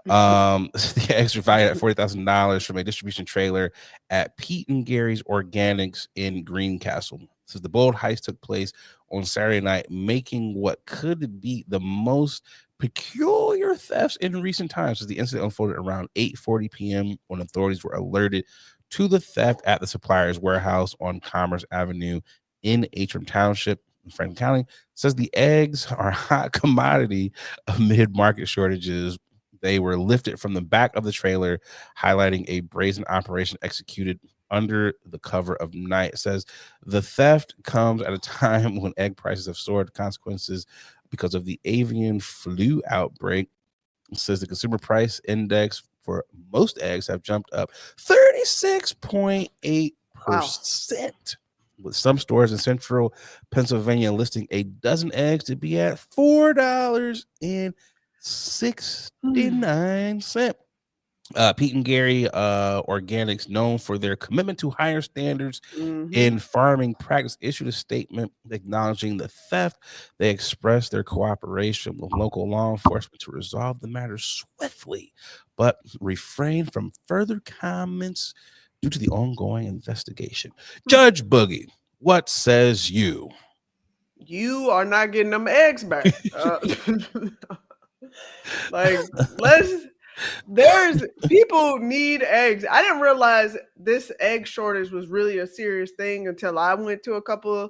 The eggs were valued at $40,000 from a distribution trailer at Pete and Gary's Organics in Greencastle. So the bold heist took place on Saturday night, making what could be the most peculiar thefts in recent times. As the incident unfolded around 8:40 p.m. when authorities were alerted to the theft at the supplier's warehouse on Commerce Avenue in Antrim Township in Franklin County. Says the eggs are a hot commodity amid market shortages. They were lifted from the back of the trailer, highlighting a brazen operation executed under the cover of night. It says the theft comes at a time when egg prices have soared, consequences because of the avian flu outbreak. It says the consumer price index for most eggs have jumped up 36.8%. Wow. With some stores in central Pennsylvania listing a dozen eggs to be at $4.69. Pete and Gary Organics, known for their commitment to higher standards in farming practice, issued a statement acknowledging the theft. They expressed their cooperation with local law enforcement to resolve the matter swiftly, but refrained from further comments due to the ongoing investigation. Judge Boogie, what says you? You are not getting them eggs back. There's people need eggs. I didn't realize this egg shortage was really a serious thing until I went to a couple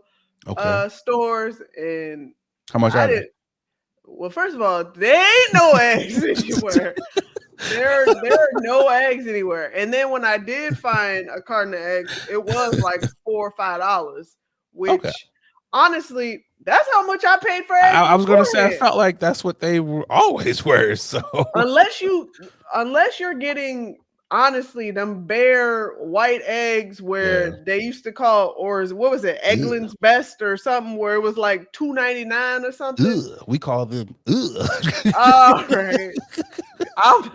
stores. And how much are they? Well, first of all, there ain't no eggs anywhere. There are no eggs anywhere. And then when I did find a carton of eggs, it was like $4 or $5, which honestly, that's how much I paid for eggs. I was going to say, I felt like that's what they were always were. So unless you're getting, honestly, them bare white eggs where they used to call, or what was it, Eggland's Best or something, where it was like $2.99 or something. We call them. All right. I'm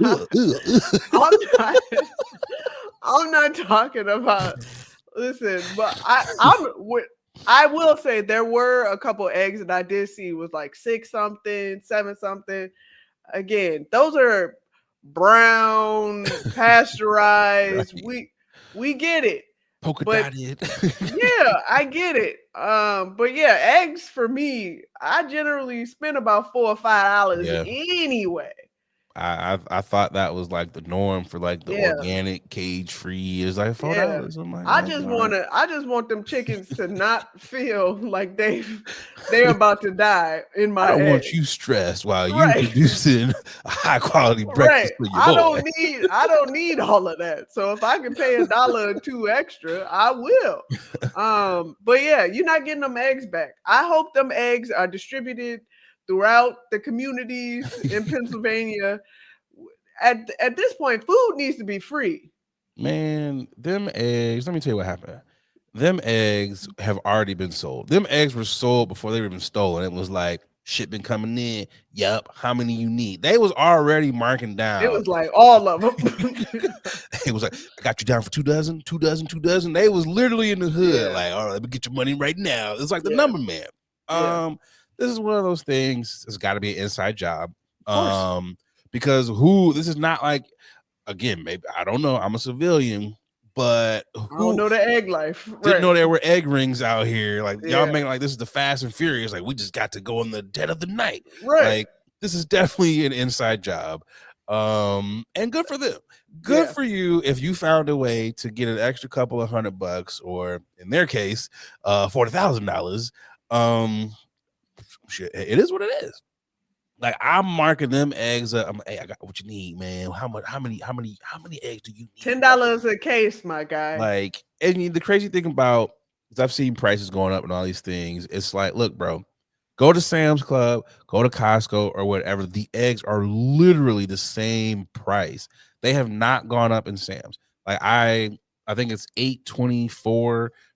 not talking about. Listen, but I will say there were a couple eggs that I did see was like 6 something, 7 something. Again, those are brown, pasteurized. We get it. Polka dotted. Yeah, I get it. But yeah, eggs for me, I generally spend about $4 or $5 anyway. I thought that was like the norm for like the organic cage free is like $4. I'm like, I just want them chickens to not feel like they're about to die in my I don't egg. want you stressed while you producing a high quality breakfast for your boy. I don't need all of that. So if I can pay $1 or $2 extra, I will. But yeah, you're not getting them eggs back. I hope them eggs are distributed throughout the communities in Pennsylvania. At this point, food needs to be free. Man, them eggs, let me tell you what happened. Them eggs have already been sold. Them eggs were sold before they were even stolen. It was like, shipment coming in. Yup. How many you need? They was already marking down. It was like all of them. It was like, I got you down for 2 dozen, 2 dozen, 2 dozen. They was literally in the hood. Like, all right, let me get your money right now. It's like the number man. This is one of those things. It's got to be an inside job. Because this is not like, again, maybe, I don't know. I'm a civilian, but I don't know the egg life. Didn't know there were egg rings out here. Like y'all Yeah. making like this is the Fast and Furious. Like we just got to go in the dead of the night. Right. Like this is definitely an inside job. And good for them. Good Yeah. for you if you found a way to get an extra couple of $100, or in their case, $40,000. Shit, it is what it is. Like I'm marking them eggs up. I'm like, hey, I got what you need, man. How many eggs do you need? $10 a case, my guy. Like, and the crazy thing about, because I've seen prices going up and all these things, it's like, look, bro, go to Sam's Club, go to Costco or whatever. The eggs are literally the same price. They have not gone up in Sam's. Like I think it's $8.24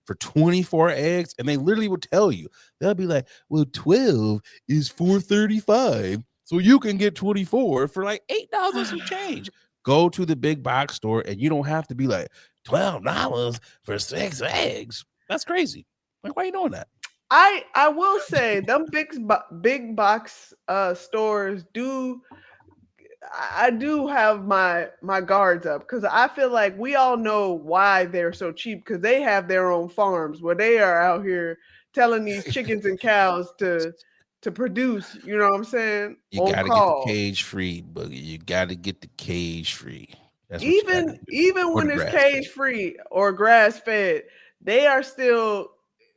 for 24 eggs, and they literally will tell you. They'll be like, well, 12 is $4.35, so you can get 24 for like $8 and some change. Go to the big box store, and you don't have to be like $12 for 6 eggs. That's crazy. Like, why are you doing that? I will say them big box stores do. I do have my guards up because I feel like we all know why they're so cheap, because they have their own farms where they are out here telling these chickens and cows to produce. You know what I'm saying? You got to get the cage free, Boogie. You got to get the cage free. That's even when it's cage free or grass fed, they are still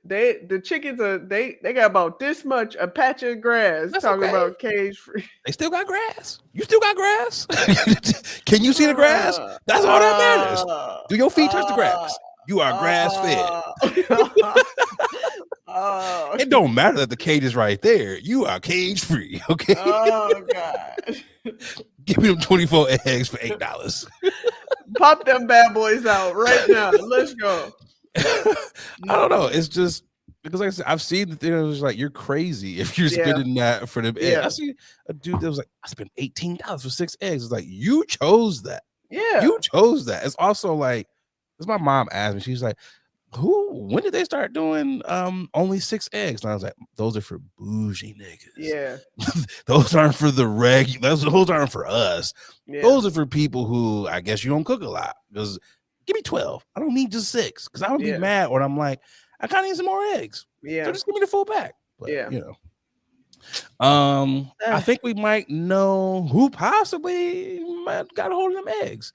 the chickens are they got about this much a patch of grass. That's talking okay. about cage free. They still got grass. You still got grass. Can you see the grass? That's all that matters. Do your feet touch the grass? You are grass fed. It don't matter that the cage is right there. You are cage free. Okay. Oh God. Give me them 24 eggs for $8. Pop them bad boys out right now. Let's go. I don't know. It's just because, like I said, I've seen the thing that was like, you're crazy if you're spending that for them eggs. I see a dude that was like, I spent $18 for 6 eggs. It's like, you chose that. Yeah. You chose that. It's also like, as my mom asked me, she's like, when did they start doing only 6 eggs? And I was like, those are for bougie niggas. Yeah. Those aren't for the regular. Those aren't for us. Yeah. Those are for people who, I guess, you don't cook a lot. Because give me 12. I don't need just 6. Because I would be mad when I'm like, I kind of need some more eggs. Yeah. So just give me the full pack. But, yeah. You know. I think we might know who possibly might got a hold of them eggs.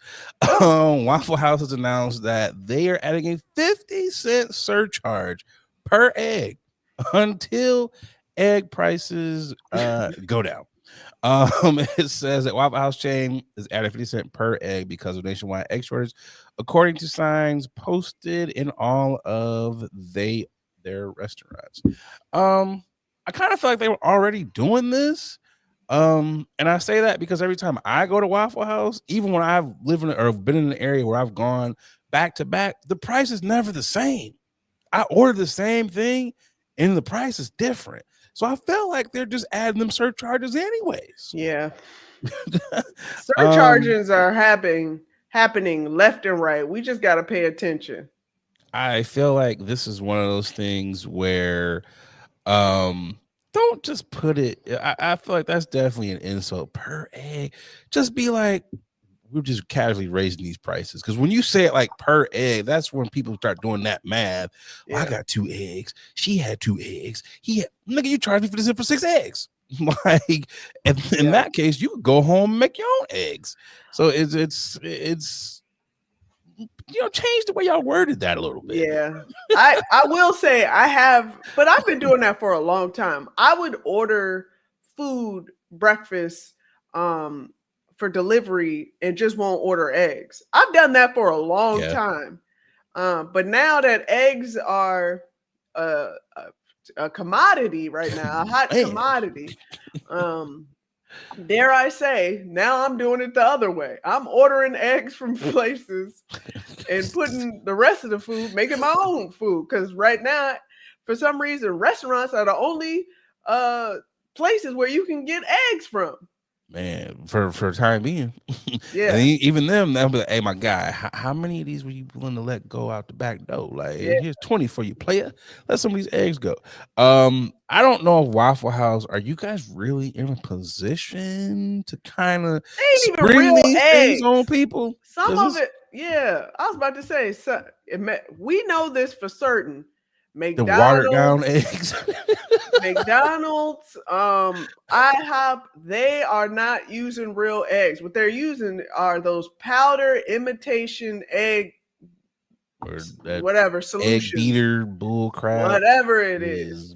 Waffle House has announced that they are adding a 50-cent surcharge per egg until egg prices go down. It says that Waffle House chain is adding 50 cents per egg because of nationwide egg shortage, according to signs posted in all of their restaurants. I kind of feel like they were already doing this. And I say that because every time I go to Waffle House, even when I've lived in or been in an area where I've gone back to back, the price is never the same. I order the same thing and the price is different. So I felt like they're just adding them surcharges anyways. Yeah. Surcharges are happening left and right. We just got to pay attention. I feel like this is one of those things where don't just put it. I feel like that's definitely an insult per egg. Just be like, we're just casually raising these prices. Because when you say it like per egg, that's when people start doing that math. Well, I got 2 eggs. She had 2 eggs. Nigga, you charged me for this for 6 eggs. Like, in that case, you could go home and make your own eggs. So it's change the way y'all worded that a little bit. Yeah. I will say I have, but I've been doing that for a long time. I would order food, breakfast, for delivery and just won't order eggs. I've done that for a long time. But now that eggs are a commodity right now, a hot commodity, dare I say, now I'm doing it the other way. I'm ordering eggs from places and putting the rest of the food, making my own food. Because right now, for some reason, restaurants are the only places where you can get eggs from. Man, for the time being. Yeah. And even them, they'll be like, hey, my guy, how many of these were you willing to let go out the back door? Like, here's 20 for you, player. Let some of these eggs go. I don't know if Waffle House, are you guys really in a position to kind of spring these things on people? Some of it, Yeah, I was about to say, so, we know this for certain. The watered down McDonald's, eggs. McDonald's, IHOP, they are not using real eggs. What they're using are those powder imitation egg, Or that whatever egg solutions, beater bull crap. whatever it is.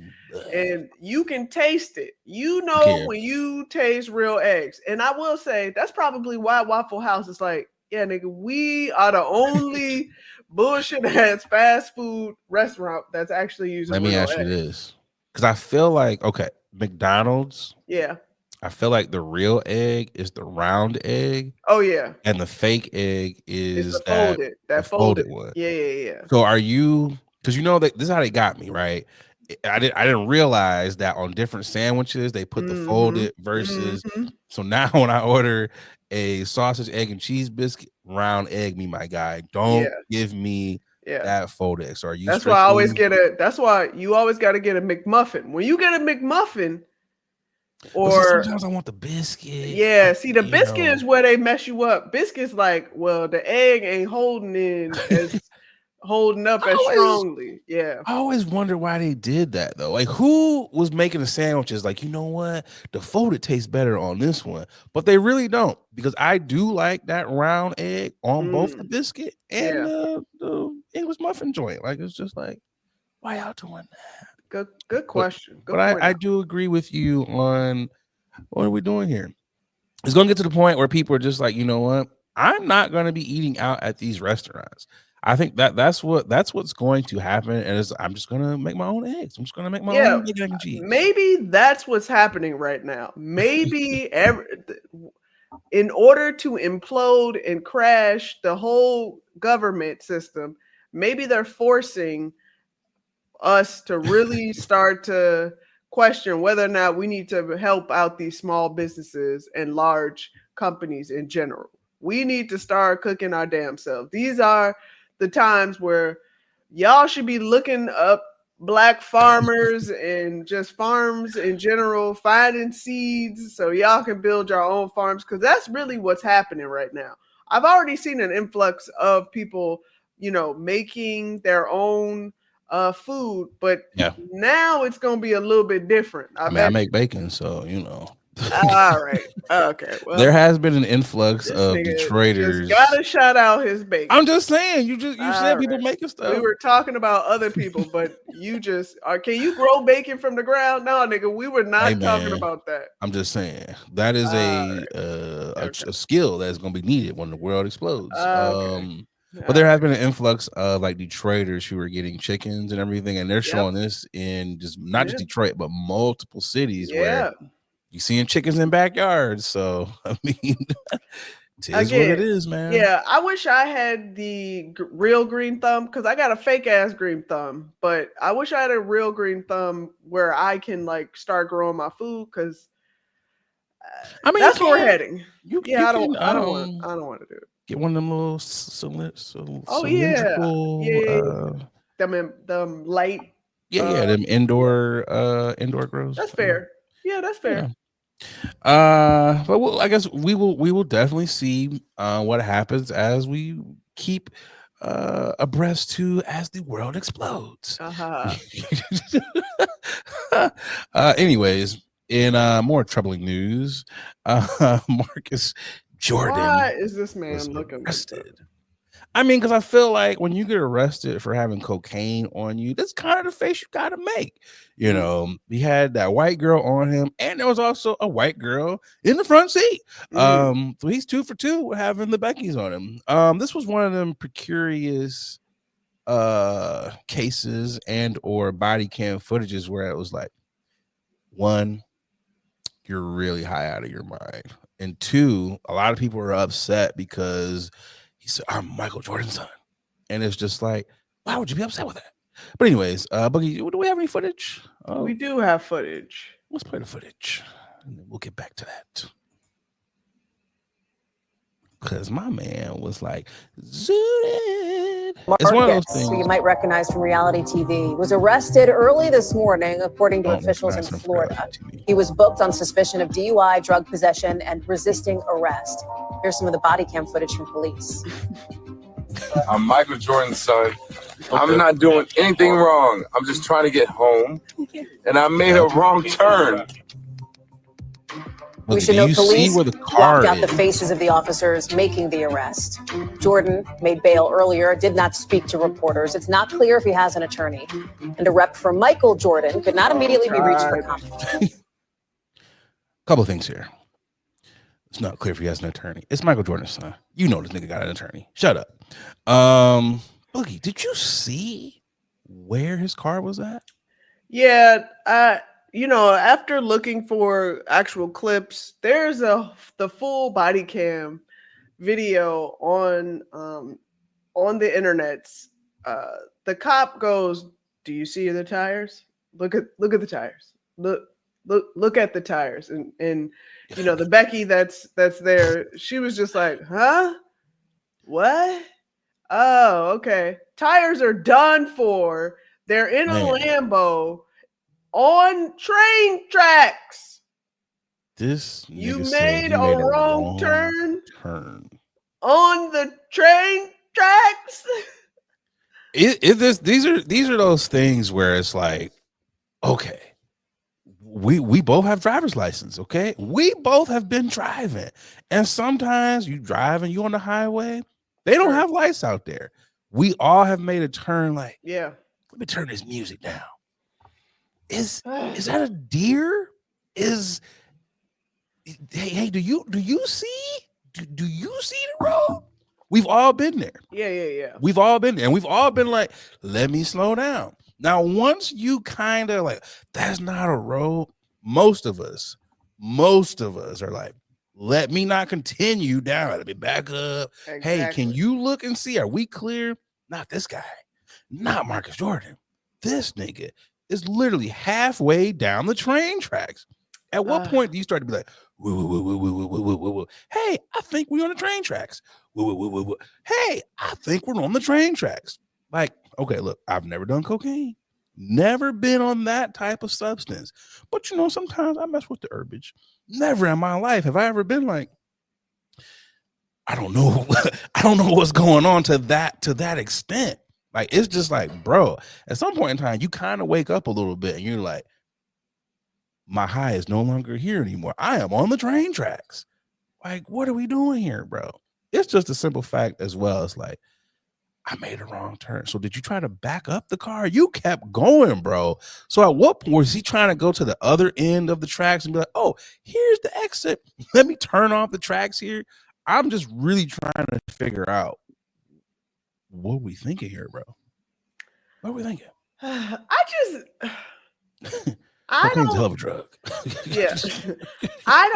And you can taste it. You know when you taste real eggs. And I will say that's probably why Waffle House is like, yeah, nigga, we are the only bullshit ass fast food restaurant that's actually using Let me real ask you eggs. this. Because I feel like, okay, McDonald's. Yeah. I feel like the real egg is the round egg. Oh, yeah. And the fake egg is the folded one. Yeah. So are you, because you know that this is how they got me, right? I didn't realize that on different sandwiches they put the folded versus. So now when I order a sausage, egg, and cheese biscuit, round egg, me my guy, don't give me that folded. So are you? That's why I always get that's why you always got to get a McMuffin. When you get a McMuffin, or sometimes I want the biscuit. Yeah, see, the biscuit is where they mess you up. Biscuit's like, well, the egg ain't holding up as strongly. Yeah. I always wonder why they did that though. Like, who was making the sandwiches? Like, you know what? The folded tastes better on this one, but they really don't, because I do like that round egg on both the biscuit and the English muffin joint. Like, it's just like, why y'all doing that? Good question. But I do agree with you on what are we doing here? It's gonna get to the point where people are just like, you know what? I'm not gonna be eating out at these restaurants. I think that's what's going to happen, and I'm just gonna make my own eggs. I'm just gonna make my own egg and cheese. Maybe that's what's happening right now. Maybe in order to implode and crash the whole government system, maybe they're forcing us to really start to question whether or not we need to help out these small businesses and large companies in general. We need to start cooking our damn self. These are the times where y'all should be looking up Black farmers and just farms in general, finding seeds so y'all can build your own farms, because that's really what's happening right now. I've already seen an influx of people, making their own food, but now it's gonna be a little bit different. I make bacon, so all right. Okay. Well, there has been an influx of Detroiters. Gotta shout out his bacon. I'm just saying. You said people making stuff. We were talking about other people, but you just can you grow bacon from the ground? No, nigga, we were not talking about that. I'm just saying that is a skill that's gonna be needed when the world explodes. But there has been an influx of like Detroiters who are getting chickens and everything, and they're showing this in not just Detroit, but multiple cities where you seeing chickens in backyards. So I mean, it is what it is, man. Yeah, I wish I had the real green thumb, because I got a fake ass green thumb, but I wish I had a real green thumb where I can like start growing my food, because I mean that's where we're heading. I don't want to do it. Get one of them little them light. Them indoor grows. That's fair. Yeah, that's fair. But I guess we will definitely see what happens as we keep abreast to as the world explodes. Anyways, in more troubling news, Marcus Jordan. Why is this man looking arrested? I mean, because I feel like when you get arrested for having cocaine on you, that's kind of the face you got to make. He had that white girl on him, and there was also a white girl in the front seat. So he's 2 for 2 with having the Beckys on him. This was one of them precarious cases and or body cam footages where it was like, 1, you're really high out of your mind, and 2, a lot of people are upset because he said, I'm Michael Jordan's son. And it's just like, why would you be upset with that? But anyways, Boogie, do we have any footage? We do have footage. Let's play the footage, and then we'll get back to that. Because my man was like, zooted. It's one of those things. Who you might recognize from reality TV, was arrested early this morning, according to officials in Florida. He was booked on suspicion of DUI, drug possession, and resisting arrest. Here's some of the body cam footage from police. I'm Michael Jordan's son. I'm not doing anything wrong. I'm just trying to get home, and I made a wrong turn. We should note police blocked out the faces of the officers making the arrest. Jordan made bail earlier, did not speak to reporters. It's not clear if he has an attorney. And a rep for Michael Jordan could not immediately be reached for comment. Couple things here. It's not clear if he has an attorney. It's Michael Jordan's son. You know this nigga got an attorney. Shut up. Boogie, did you see where his car was at? Yeah, after looking for actual clips, there's the full body cam video on the internets. The cop goes, "Do you see the tires? Look at the tires. Look at the tires." And the Becky that's there, she was just like, "Huh? What? Oh, okay. Tires are done for. They're in a Lambo on train tracks. You made a wrong turn on the train tracks." These are those things where it's like, okay, we both have driver's license, okay? We both have been driving. And sometimes you drive and you on the highway, they don't have lights out there. We all have made a turn like, yeah, let me turn this music down. Is that a deer? Hey, do you see? Do you see the road? We've all been there. Yeah. We've all been there, and we've all been like, let me slow down. Now, once you kind of like, that's not a road. Most of us are like, let me not continue down. Let me back up. Exactly. Hey, can you look and see? Are we clear? Not this guy. Not Marcus Jordan. This nigga is literally halfway down the train tracks. At what point do you start to be like, whoa, hey, I think we're on the train tracks. Whoa. Hey, I think we're on the train tracks. Like, okay, look, I've never done cocaine. Never been on that type of substance. But sometimes I mess with the herbage. Never in my life have I ever been like, I don't know what's going on to that extent. Like, it's just like, bro, at some point in time, you kind of wake up a little bit and you're like, my high is no longer here anymore. I am on the train tracks. Like, what are we doing here, bro? It's just a simple fact as well. It's like, I made a wrong turn. So did you try to back up the car? You kept going, bro. So at what point was he trying to go to the other end of the tracks and be like, oh, here's the exit. Let me turn off the tracks here. I'm just really trying to figure out, what are we thinking here, bro? What are we thinking? I don't hell of a drug. Yeah. I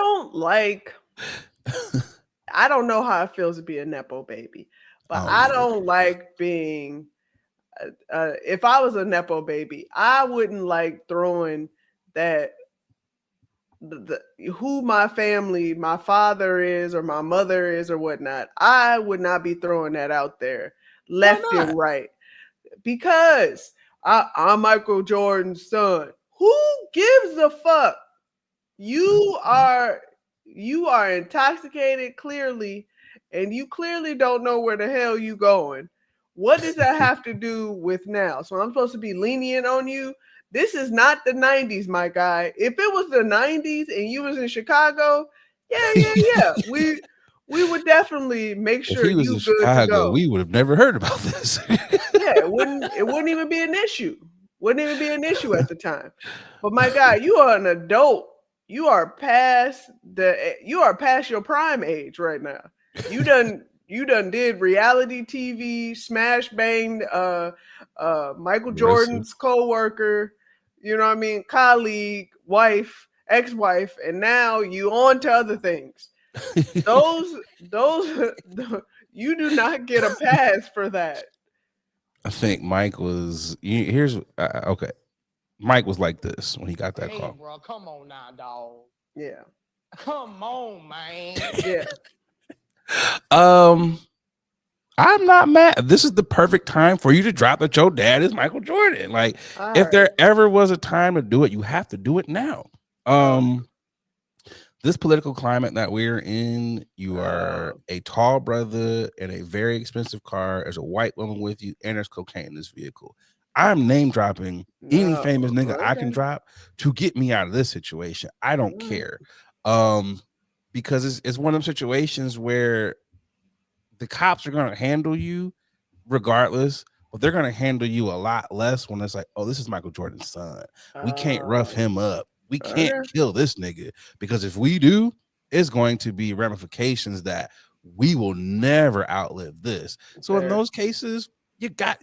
don't know how it feels to be a Nepo baby, but I don't like being if I was a Nepo baby, I wouldn't like throwing that who my family, my father is or my mother is or whatnot. I would not be throwing that out there left and right because I'm Michael Jordan's son. Who gives a fuck? You are intoxicated clearly, and you clearly don't know where the hell you going. What does that have to do with now? So I'm supposed to be lenient on you? This is not the 90s, my guy. If it was the 90s and you was in Chicago, yeah. We would definitely make sure if he was you in good Chicago, to go. We would have never heard about this. Yeah, it wouldn't even be an issue. Wouldn't even be an issue at the time. But my guy, you are an adult. You are past your prime age right now. You done did reality TV, smash banged Michael Jordan's co-worker, you know what I mean, colleague, wife, ex-wife, and now you on to other things. Those you do not get a pass for that. I think Mike was okay. Mike was like this when he got that call. Bro, come on now, dog. Yeah. Come on, man. Yeah. I'm not mad. This is the perfect time for you to drop that your dad is Michael Jordan. Like, if there ever was a time to do it, you have to do it now. this political climate that we're in, you are a tall brother in a very expensive car. There's a white woman with you, and there's cocaine in this vehicle. I'm name dropping any famous nigga I can drop to get me out of this situation. I don't care. Because it's one of them situations where the cops are gonna handle you regardless, but they're gonna handle you a lot less when it's like, oh, this is Michael Jordan's son. We can't rough him up. We can't kill this nigga, because if we do, it's going to be ramifications that we will never outlive this. So in those cases, you got,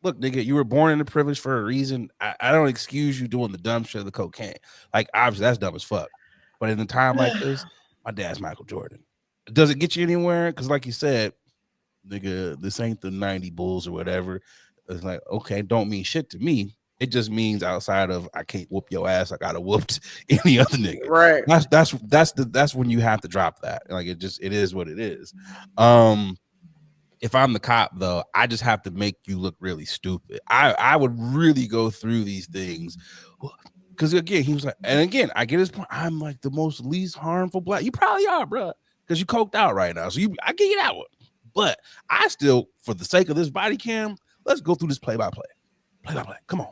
look, nigga, you were born into privilege for a reason. I don't excuse you doing the dumb shit of the cocaine. Like, obviously, that's dumb as fuck. But in a time like this, my dad's Michael Jordan. Does it get you anywhere? Because like you said, nigga, this ain't the 90 Bulls or whatever. It's like, okay, don't mean shit to me. It just means outside of I can't whoop your ass, I gotta whooped any other nigga. Right. That's when you have to drop that. Like, it is what it is. If I'm the cop though, I just have to make you look really stupid. I would really go through these things. Because again, he was like, and again, I get his point. I'm like the most least harmful black. You probably are, bro, because you coked out right now. So I get you that one. But I still, for the sake of this body cam, let's go through this play-by-play. Play-by-play. Come on.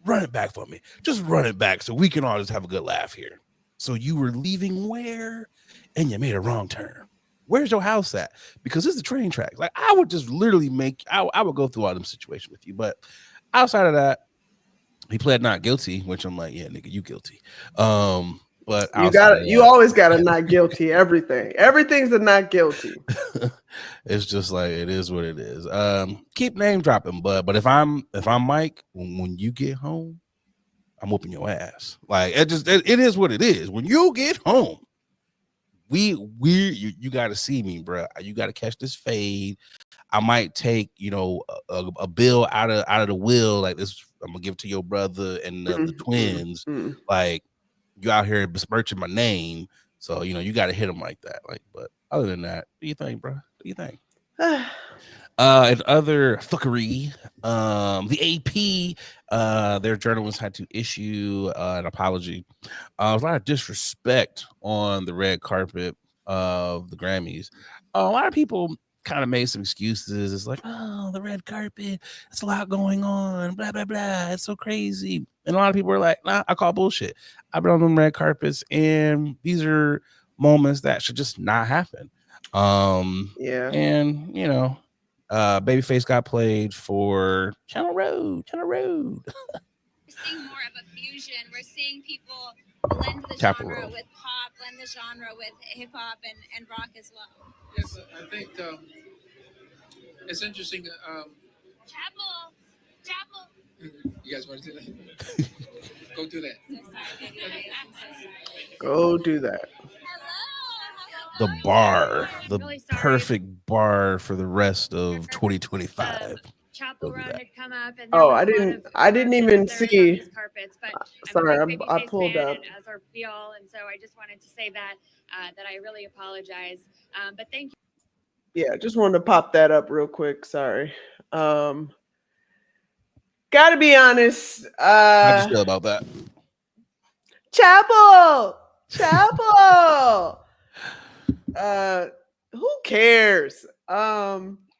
Run it back for me. Just run it back so we can all just have a good laugh here. So you were leaving where? And you made a wrong turn. Where's your house at? Because this is the train tracks. Like, I would just literally I would go through all them situations with you. But outside of that, he pled not guilty, which I'm like, yeah, nigga, you guilty. But you always got a not guilty. Everything's a not guilty. It's just like, it is what it is. Keep name dropping, bud. But if I'm Mike, when you get home, I'm whooping your ass. Like, it is what it is. When you get home, you got to see me, bro. You got to catch this fade. I might take, a bill out of the will, like this. I'm gonna give it to your brother and the twins. Like, you out here besmirching my name, so you got to hit them like that. Like, but other than that, what do you think, bro? What do you think? And other fuckery, the AP, their journalists had to issue an apology. A lot of disrespect on the red carpet of the Grammys. A lot of people kind of made some excuses. It's like, oh, the red carpet, it's a lot going on, blah blah blah, it's so crazy. And a lot of people were like, nah, I call bullshit. I've been on them red carpets, and these are moments that should just not happen. And Babyface got played for Channel Road. We're seeing more of a fusion. We're seeing people blend the genre with pop, blend the genre with hip hop and rock as well. Yes, I think it's interesting. Chapel. You guys want to do that? Go do that. Go do that. The bar, the perfect bar for the rest of 2025. Chapel Road had come up, and I didn't even see. Carpets, but sorry, I pulled up. As are we all, and so I just wanted to say that I really apologize. But thank you. Yeah, just wanted to pop that up real quick. Sorry. Gotta be honest. How do you feel about that? Chapel. Who cares?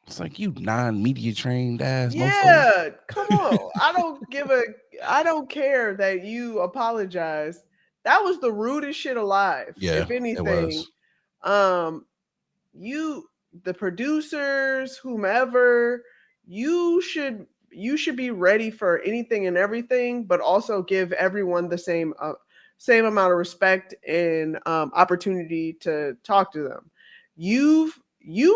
It's like, you non-media trained ass. Yeah, come on. I don't care that you apologize. That was the rudest shit alive. Yeah, if anything. it was. The producers, whomever, you should be ready for anything and everything, but also give everyone the same amount of respect and opportunity to talk to them. You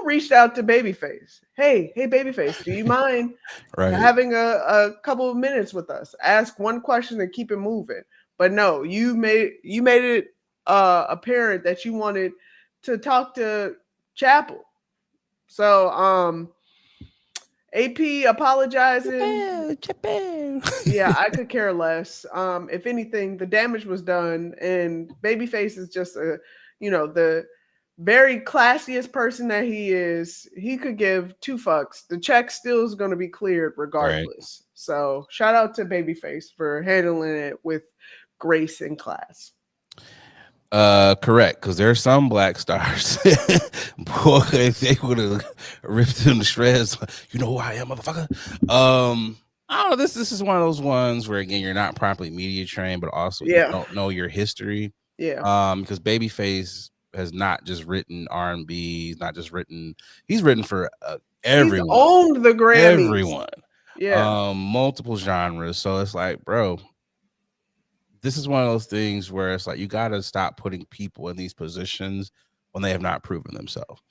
reached out to Babyface. Hey, Babyface, do you mind having a couple of minutes with us? Ask one question and keep it moving. But no, you made it apparent that you wanted to talk to Chapel. So AP apologizing. Yeah, I could care less. If anything, the damage was done, and Babyface is just the very classiest person that he is. He could give two fucks. The check still is going to be cleared regardless. Right. So shout out to Babyface for handling it with grace and class. Correct, because there are some black stars. Boy, if they would have ripped them to shreds, you know who I am, motherfucker. I don't know. This is one of those ones where again you're not properly media trained, but also you don't know your history. Yeah. Because Babyface has not just written R&B, he's written for everyone. He's owned the Grammys. Everyone. Yeah. Multiple genres. So it's like, bro, this is one of those things where it's like you got to stop putting people in these positions when they have not proven themselves.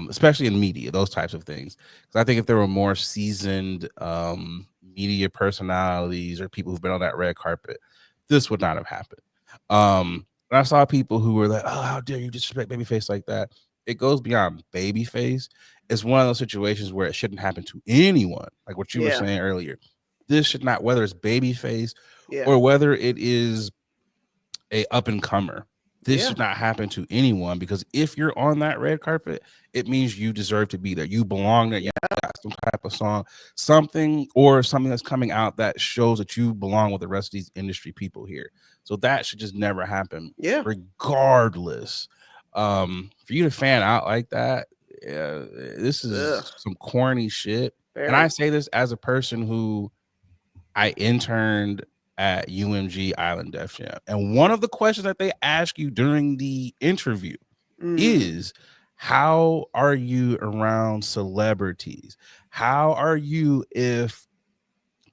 Especially in media, those types of things. Because I think if there were more seasoned media personalities or people who've been on that red carpet, this would not have happened. And I saw people who were like, "Oh, how dare you disrespect Babyface like that?" It goes beyond Babyface. It's one of those situations where it shouldn't happen to anyone. Like what you were saying earlier. This should not, whether it's Babyface or whether it is a up and comer. This should not happen to anyone, because if you're on that red carpet, it means you deserve to be there. You belong there. You got some type of song, something that's coming out that shows that you belong with the rest of these industry people here. So that should just never happen. Regardless. For you to fan out like that, this is some corny shit. And I say this as a person who I interned at UMG Island Def Jam, and one of the questions that they ask you during the interview is, how are you around celebrities? How are you if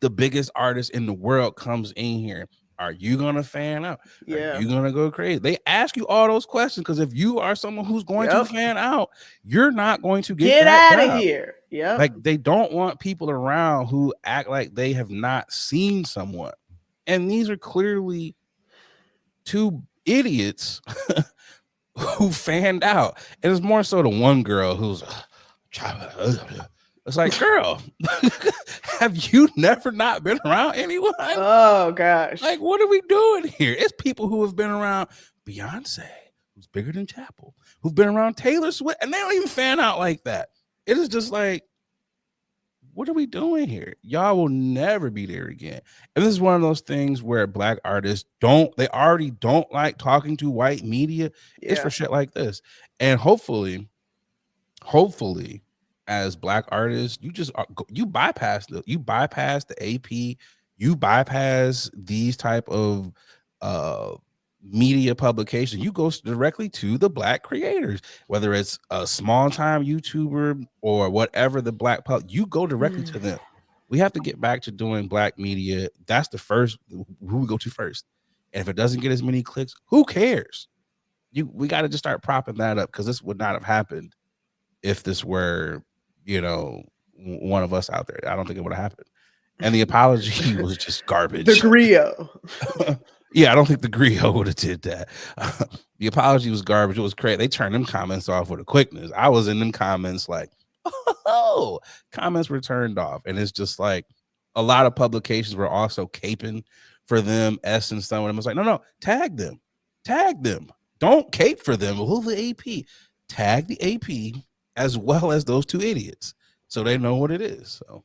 the biggest artist in the world comes in here? Are you gonna fan out? Are you gonna go crazy? They ask you all those questions because if you are someone who's going to fan out, you're not going to get out of here. Yeah, like they don't want people around who act like they have not seen someone. And these are clearly two idiots who fanned out. And it's more so the one girl who's it's like, girl, have you never not been around anyone? Oh gosh. Like, what are we doing here? It's people who have been around Beyonce, who's bigger than Chapel, who've been around Taylor Swift, and they don't even fan out like that. It is just like, what are we doing here? Y'all will never be there again. And this is one of those things where black artists already don't like talking to white media. It's for shit like this. And hopefully, as black artists, you bypass the AP, you bypass these type of media publication. You go directly to the black creators, whether it's a small time YouTuber or whatever the black you go directly to them. We have to get back to doing black media. That's the first who we go to first. And if it doesn't get as many clicks, who cares? We got to just start propping that up, because this would not have happened if this were, one of us out there. I don't think it would have happened. And the apology was just garbage. The Griot. Yeah, I don't think the Griot would have did that. The apology was garbage. It was crazy. They turned them comments off with a quickness. I was in them comments like, oh, comments were turned off. And it's just like a lot of publications were also caping for them, and some of them was like, no, tag them. Don't cape for them. Who the AP? Tag the AP as well as those two idiots, so they know what it is. So,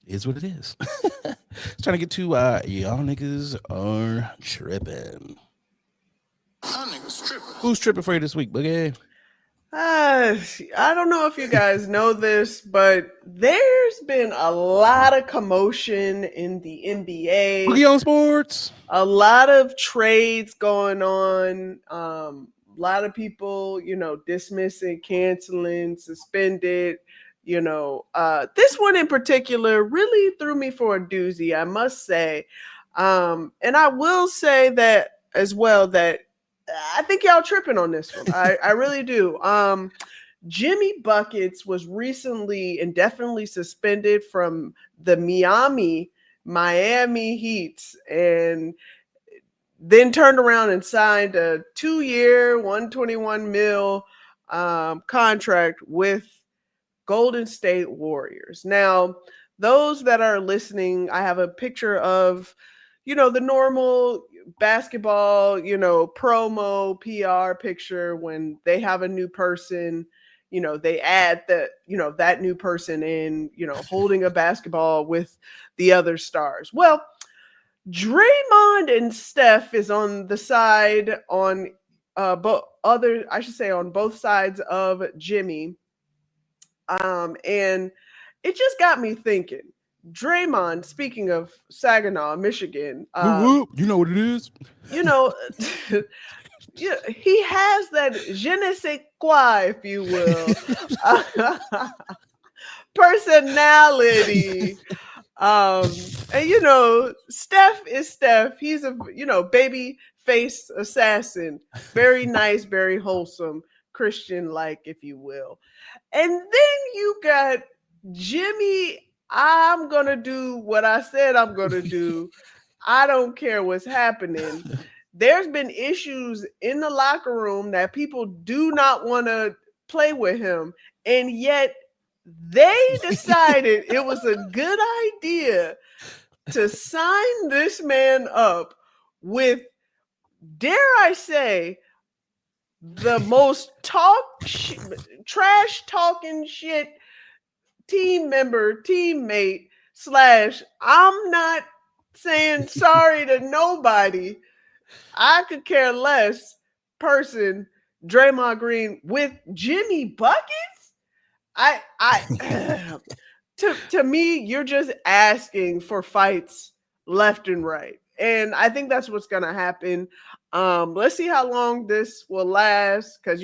is what it is. Trying to get to y'all niggas are tripping. Who's tripping for you this week, Boogie? I don't know if you guys know this, but there's been a lot of commotion in the NBA. Boogie on sports. A lot of trades going on. A lot of people, dismissing, canceling, suspended. This one in particular really threw me for a doozy, I must say. And I will say that as well, that I think y'all tripping on this one. I really do. Jimmy Buckets was recently indefinitely suspended from the Miami Heat, and then turned around and signed a 2-year, $121 million contract with Golden State Warriors. Now, those that are listening, I have a picture of, the normal basketball, promo PR picture when they have a new person, they add that new person in, holding a basketball with the other stars. Well, Draymond and Steph is on the side on on both sides of Jimmy. And it just got me thinking. Draymond, speaking of Saginaw, Michigan, whoop, you know what it is. You know, he has that je ne sais quoi, if you will, personality. And Steph is Steph. He's a baby face assassin, very nice, very wholesome, Christian like, if you will. And then you got Jimmy. I'm gonna do what I said I'm gonna do. I don't care what's happening. There's been issues in the locker room that people do not want to play with him, and yet they decided it was a good idea to sign this man up with, dare I say, the most trash talking shit teammate / I'm not saying sorry to nobody, I could care less person, Draymond Green with Jimmy Buckets. To me, you're just asking for fights left and right. And I think that's what's going to happen. Let's see how long this will last, because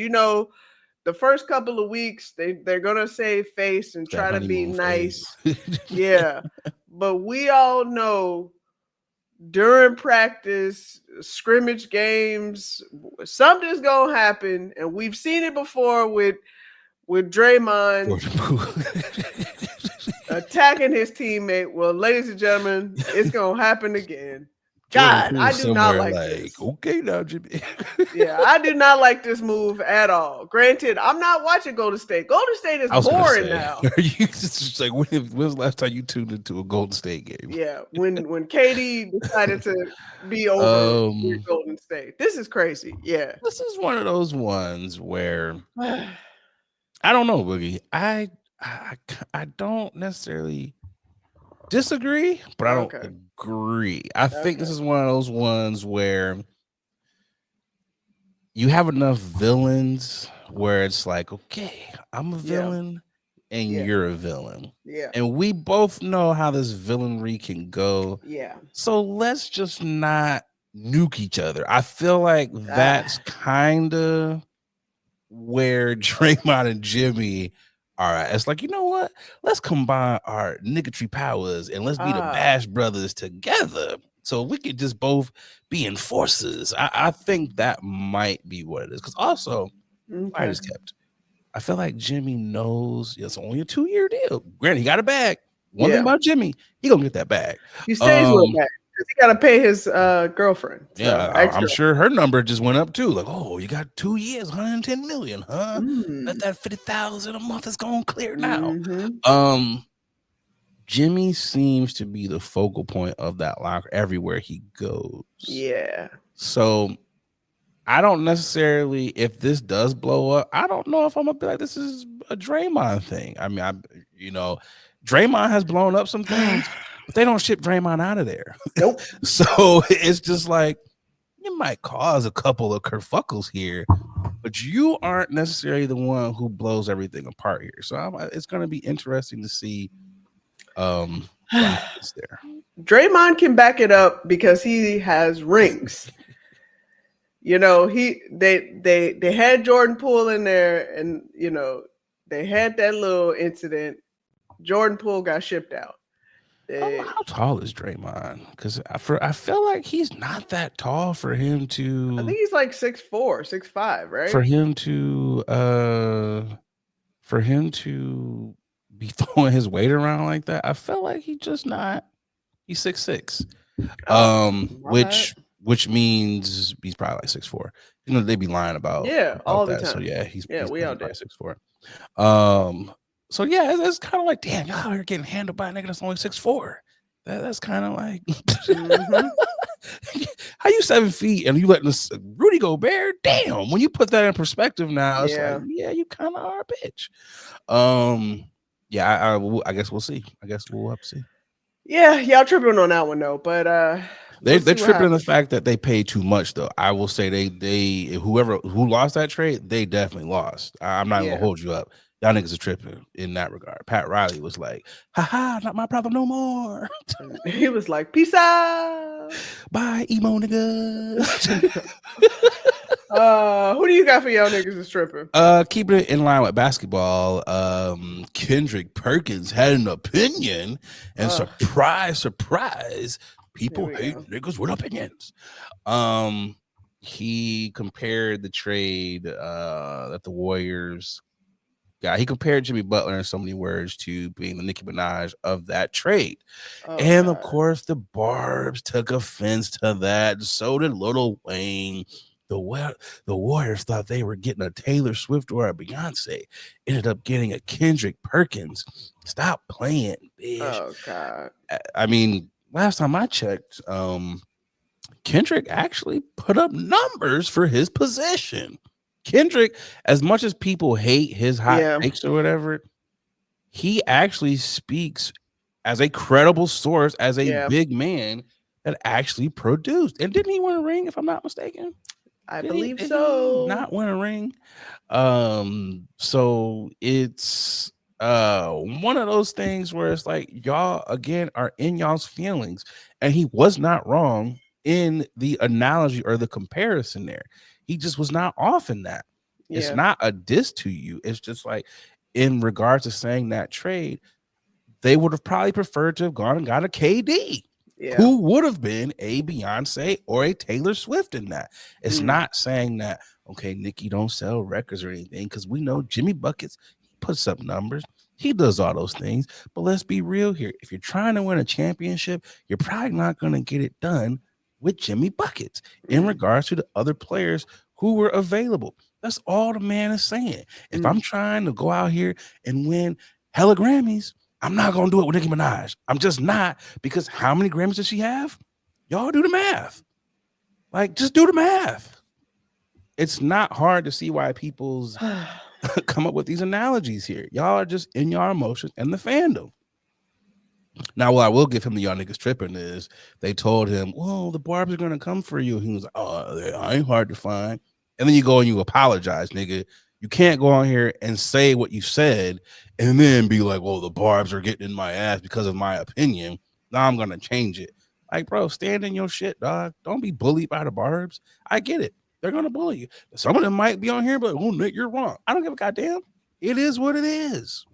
the first couple of weeks they're gonna save face and try to be nice. Yeah, but we all know during practice, scrimmage games, something's gonna happen, and we've seen it before with Draymond attacking his teammate. Well, ladies and gentlemen, it's gonna happen again. God, I do not like this. Okay, now, Jimmy. Yeah, I do not like this move at all. Granted, I'm not watching Golden State. Golden State is boring now. It's just like, when was the last time you tuned into a Golden State game? Yeah, when KD decided to be over with Golden State. This is crazy. Yeah. This is one of those ones where I don't know, Boogie. I don't necessarily disagree, but I don't agree. I think this is one of those ones where you have enough villains where it's like, okay, I'm a villain and you're a villain. Yeah. And we both know how this villainry can go. Yeah. So let's just not nuke each other. I feel like that's kind of where Draymond and Jimmy are at. It's like, you know what? Let's combine our niggotry powers and let's be the Bash Brothers together. So we could just both be enforcers. I think that might be what it is. Because also, I just kept. I feel like Jimmy knows it's only a 2-year deal. Granted, he got a bag. One thing about Jimmy, he gonna get that bag. He stays with that because he got to pay his girlfriend. So I'm sure her number just went up too. Like, oh, you got 2 years, 110 million, huh? Let that 50,000 a month is gonna clear now. Jimmy seems to be the focal point of that locker everywhere he goes. Yeah. So I don't necessarily, if this does blow up, I don't know if I'm gonna be like, this is a Draymond thing. I mean, Draymond has blown up some things, but they don't ship Draymond out of there. Nope. So it's just like, it might cause a couple of kerfuckles here, but you aren't necessarily the one who blows everything apart here. So it's going to be interesting to see what happens there. Draymond can back it up because he has rings. They had Jordan Poole in there, and they had that little incident. Jordan Poole got shipped out. How tall is Draymond? Because I feel like he's not that tall for him to. I think he's like 6'4", 6'5", right? For him to be throwing his weight around like that, I feel like he's just not. He's 6'6", which means he's probably like 6'4". They'd be lying about all that. the time. So yeah, he's we all probably did 6'4". So yeah, it's kind of like, damn, y'all are getting handled by a nigga that's only 6'4". That's kind of like, how you 7 feet and you letting this Rudy Gobert? Damn, when you put that in perspective now, it's like, yeah, you kind of are a bitch. I guess we'll see. I guess we'll have to see. Yeah, y'all tripping on that one though, but They're tripping on the fact that they paid too much, though. I will say they whoever who lost that trade, they definitely lost. I'm not gonna hold you up. Y'all niggas are tripping in that regard. Pat Riley was like, haha, not my problem no more. He was like, peace out. Bye, emo niggas. Who do you got for y'all niggas is tripping? Keeping it in line with basketball, Kendrick Perkins had an opinion, and surprise, people hate niggas with opinions. He compared the trade that the Warriors got. He compared Jimmy Butler in so many words to being the Nicki Minaj of that trade. And of course, the Barbs took offense to that. So did Lil Wayne. The Warriors thought they were getting a Taylor Swift or a Beyonce. Ended up getting a Kendrick Perkins. Stop playing, bitch. Oh, God. I mean, last time I checked, Kendrick actually put up numbers for his position. Kendrick, as much as people hate his hot takes or whatever, he actually speaks as a credible source, as a big man that actually produced. And didn't he win a ring, if I'm not mistaken? I believe so. Not win a ring. So it's one of those things where it's like y'all again are in y'all's feelings, and he was not wrong in the analogy or the comparison there. He just was not off in that. It's not a diss to you. It's just like in regards to saying that trade, they would have probably preferred to have gone and got a KD. Who would have been a Beyonce or a Taylor Swift in that. It's not saying that, okay, Nicki don't sell records or anything, because we know Jimmy Buckets, he puts up numbers. He does all those things. But let's be real here. If you're trying to win a championship, you're probably not going to get it done with Jimmy Buckets in regards to the other players who were available. That's all the man is saying. If I'm trying to go out here and win hella Grammys, I'm not going to do it with Nicki Minaj. I'm just not, because how many Grammys does she have? Y'all do the math. Like, just do the math. It's not hard to see why people's come up with these analogies here. Y'all are just in your emotions and the fandom. Now, what I will give him the y'all niggas tripping is they told him, well, the Barbs are going to come for you. He was like, oh, I ain't hard to find. And then you go and you apologize, nigga. You can't go on here and say what you said and then be like, well, the Barbs are getting in my ass because of my opinion. Now I'm going to change it. Like, bro, stand in your shit, dog. Don't be bullied by the Barbs. I get it. They're going to bully you. Some of them might be on here, but oh, Nick, you're wrong. I don't give a goddamn. It is what it is.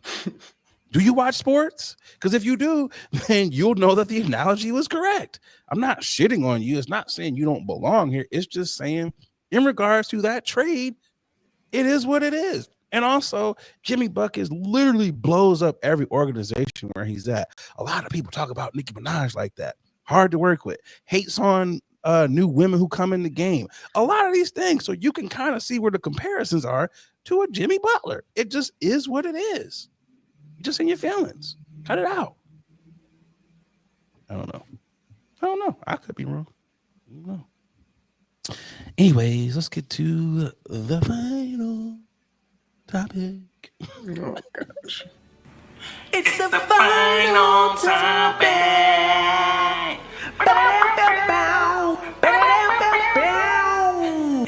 Do you watch sports? Because if you do, then you'll know that the analogy was correct. I'm not shitting on you. It's not saying you don't belong here. It's just saying in regards to that trade, it is what it is. And also, Jimmy Buckets literally blows up every organization where he's at. A lot of people talk about Nicki Minaj like that. Hard to work with. Hates on new women who come in the game. A lot of these things. So you can kind of see where the comparisons are to a Jimmy Butler. It just is what it is. Just in your feelings. Cut it out. I don't know. I could be wrong. I don't know. Anyways, let's get to the final topic. Oh gosh. It's the final topic.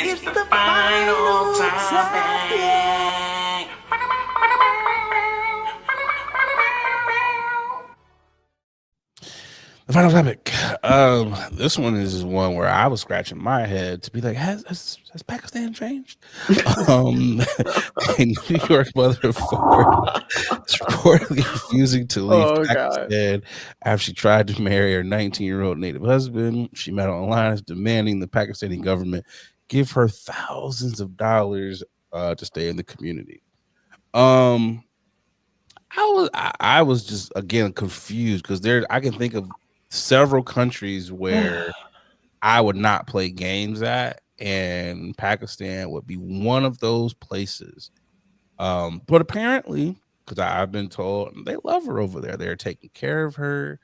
It's the final topic. The final topic. This one is one where I was scratching my head to be like, has Pakistan changed? A New York mother of four is reportedly refusing to leave Pakistan after she tried to marry her 19-year-old native husband. She met online as demanding the Pakistani government give her thousands of dollars to stay in the community. I was just again confused because I can think of several countries where I would not play games at, and Pakistan would be one of those places. But apparently, because I've been told they love her over there, they're taking care of her.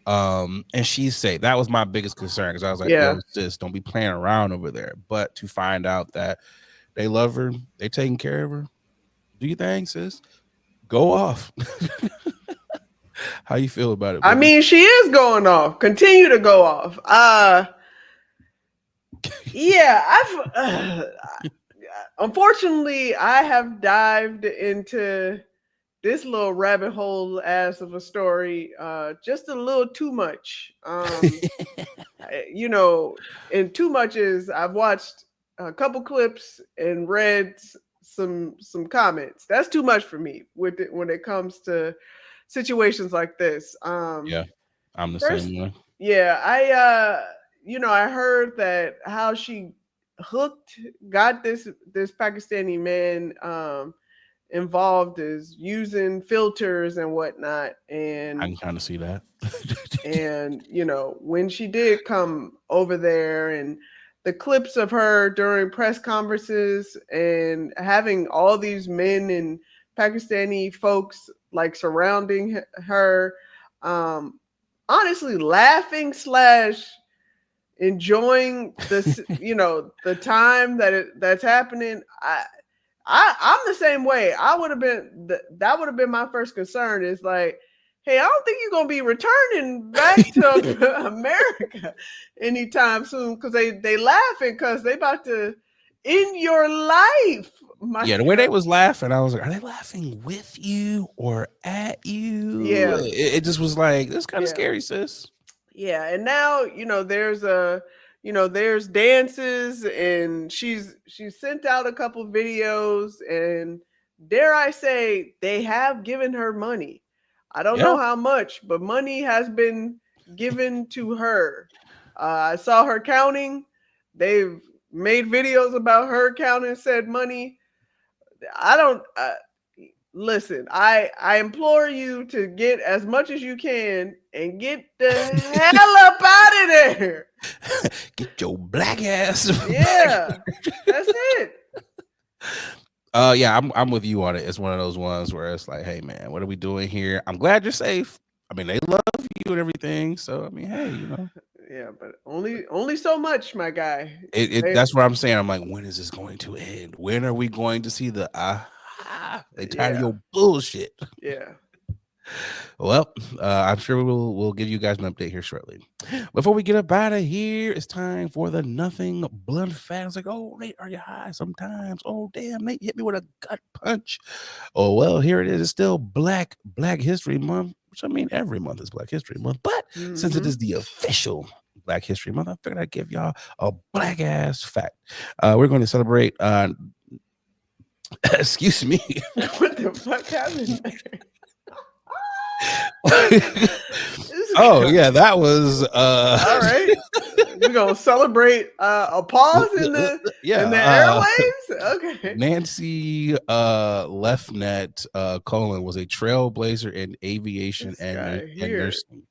And she's safe. That was my biggest concern, because I was like, yo, sis, don't be playing around over there. But to find out that they love her, they taking care of her, do you think, sis? Go off. How you feel about it? I mean, she is going off. Continue to go off. Yeah, unfortunately, I have dived into this little rabbit hole ass of a story just a little too much. You know, and too much is I've watched a couple clips and read some comments. That's too much for me with it when it comes to situations like this. Yeah, I'm the same way. Yeah, I heard that how she got this Pakistani man involved is using filters and whatnot, and I can kind of see that. and when she did come over there, and the clips of her during press conferences and having all these men and Pakistani folks like surrounding her, honestly laughing / enjoying this, the time that's happening. I'm the same way. That would have been my first concern, is like, hey, I don't think you're gonna be returning back to America anytime soon, because they laughing because they about to end your life. The way they was laughing, I was like, are they laughing with you or at you? Yeah, it just was like, this kind of scary, sis. Yeah, and now there's dances, and she's sent out a couple videos, and dare I say, they have given her money. I don't know how much, but money has been given to her. I saw her counting. They've made videos about her counting said money. I don't listen. I implore you to get as much as you can and get the hell up out of there. Get your black ass. Yeah, that's it. Yeah, I'm with you on it. It's one of those ones where it's like, hey man, what are we doing here? I'm glad you're safe. I mean, they love you and everything. So I mean, hey, Yeah, but only so much, my guy. That's what I'm saying. I'm like, when is this going to end? When are we going to see the they tired of your bullshit? Yeah. Well, I'm sure we'll give you guys an update here shortly. Before we get up out of here, it's time for the Nothing Blunt Fact. It's like, oh, Nate, are you high? Sometimes. Oh, damn, Nate hit me with a gut punch. Oh, well, here it is. It's still Black History Month, which I mean, every month is Black History Month. But since it is the official Black History Month, I figured I'd give y'all a black ass fact. We're going to celebrate. Excuse me. What the fuck happened there? Oh yeah, that was all right. We're gonna celebrate a pause in the airwaves. Okay. Nancy Lefnet Colon was a trailblazer in aviation and nursing,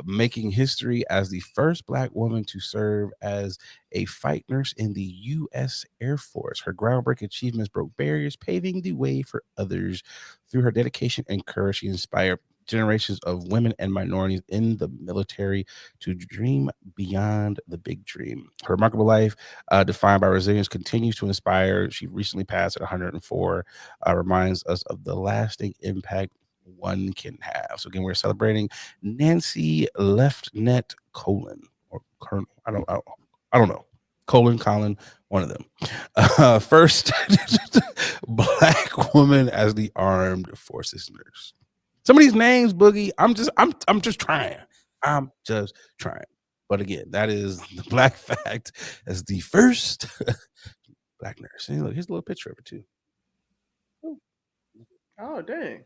making history as the first Black woman to serve as a flight nurse in the U.S. Air Force. Her groundbreaking achievements broke barriers, paving the way for others. Through her dedication and courage, she inspired generations of women and minorities in the military to dream beyond the big dream. Her remarkable life, defined by resilience, continues to inspire. She recently passed at 104, reminds us of the lasting impact one can have. So again, we're celebrating Nancy Lefnet Colon, or Colonel. I don't know. Colin, one of them. First Black woman as the armed forces nurse. Some of these names, Boogie, I'm just trying. But again, that is the black fact as the first Black nurse. And look, here's a little picture of her too. Oh, dang.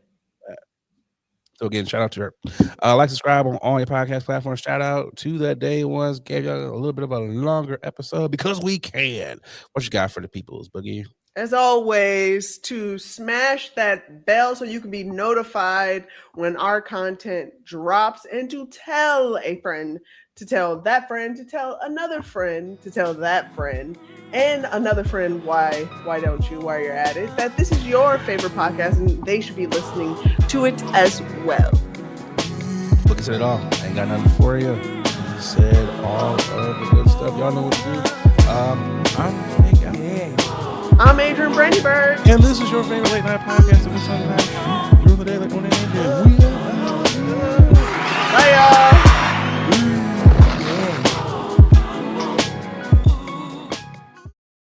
So again, shout out to her. Like, subscribe on all your podcast platforms. Shout out to the day ones. Gave y'all a little bit of a longer episode because we can. What you got for the peoples, Boogie? As always, to smash that bell so you can be notified when our content drops, and to tell a friend, to tell that friend, to tell another friend, to tell that friend, and another friend why don't you, while you're at it, that this is your favorite podcast and they should be listening to it as well. Look, said it all. I ain't got nothing for you. Said all of the good stuff. Y'all know what to do. I'm Adrian Brandyberg. And this is your favorite late night podcast. And we sometimes during the day like when they do. We are Bye, y'all.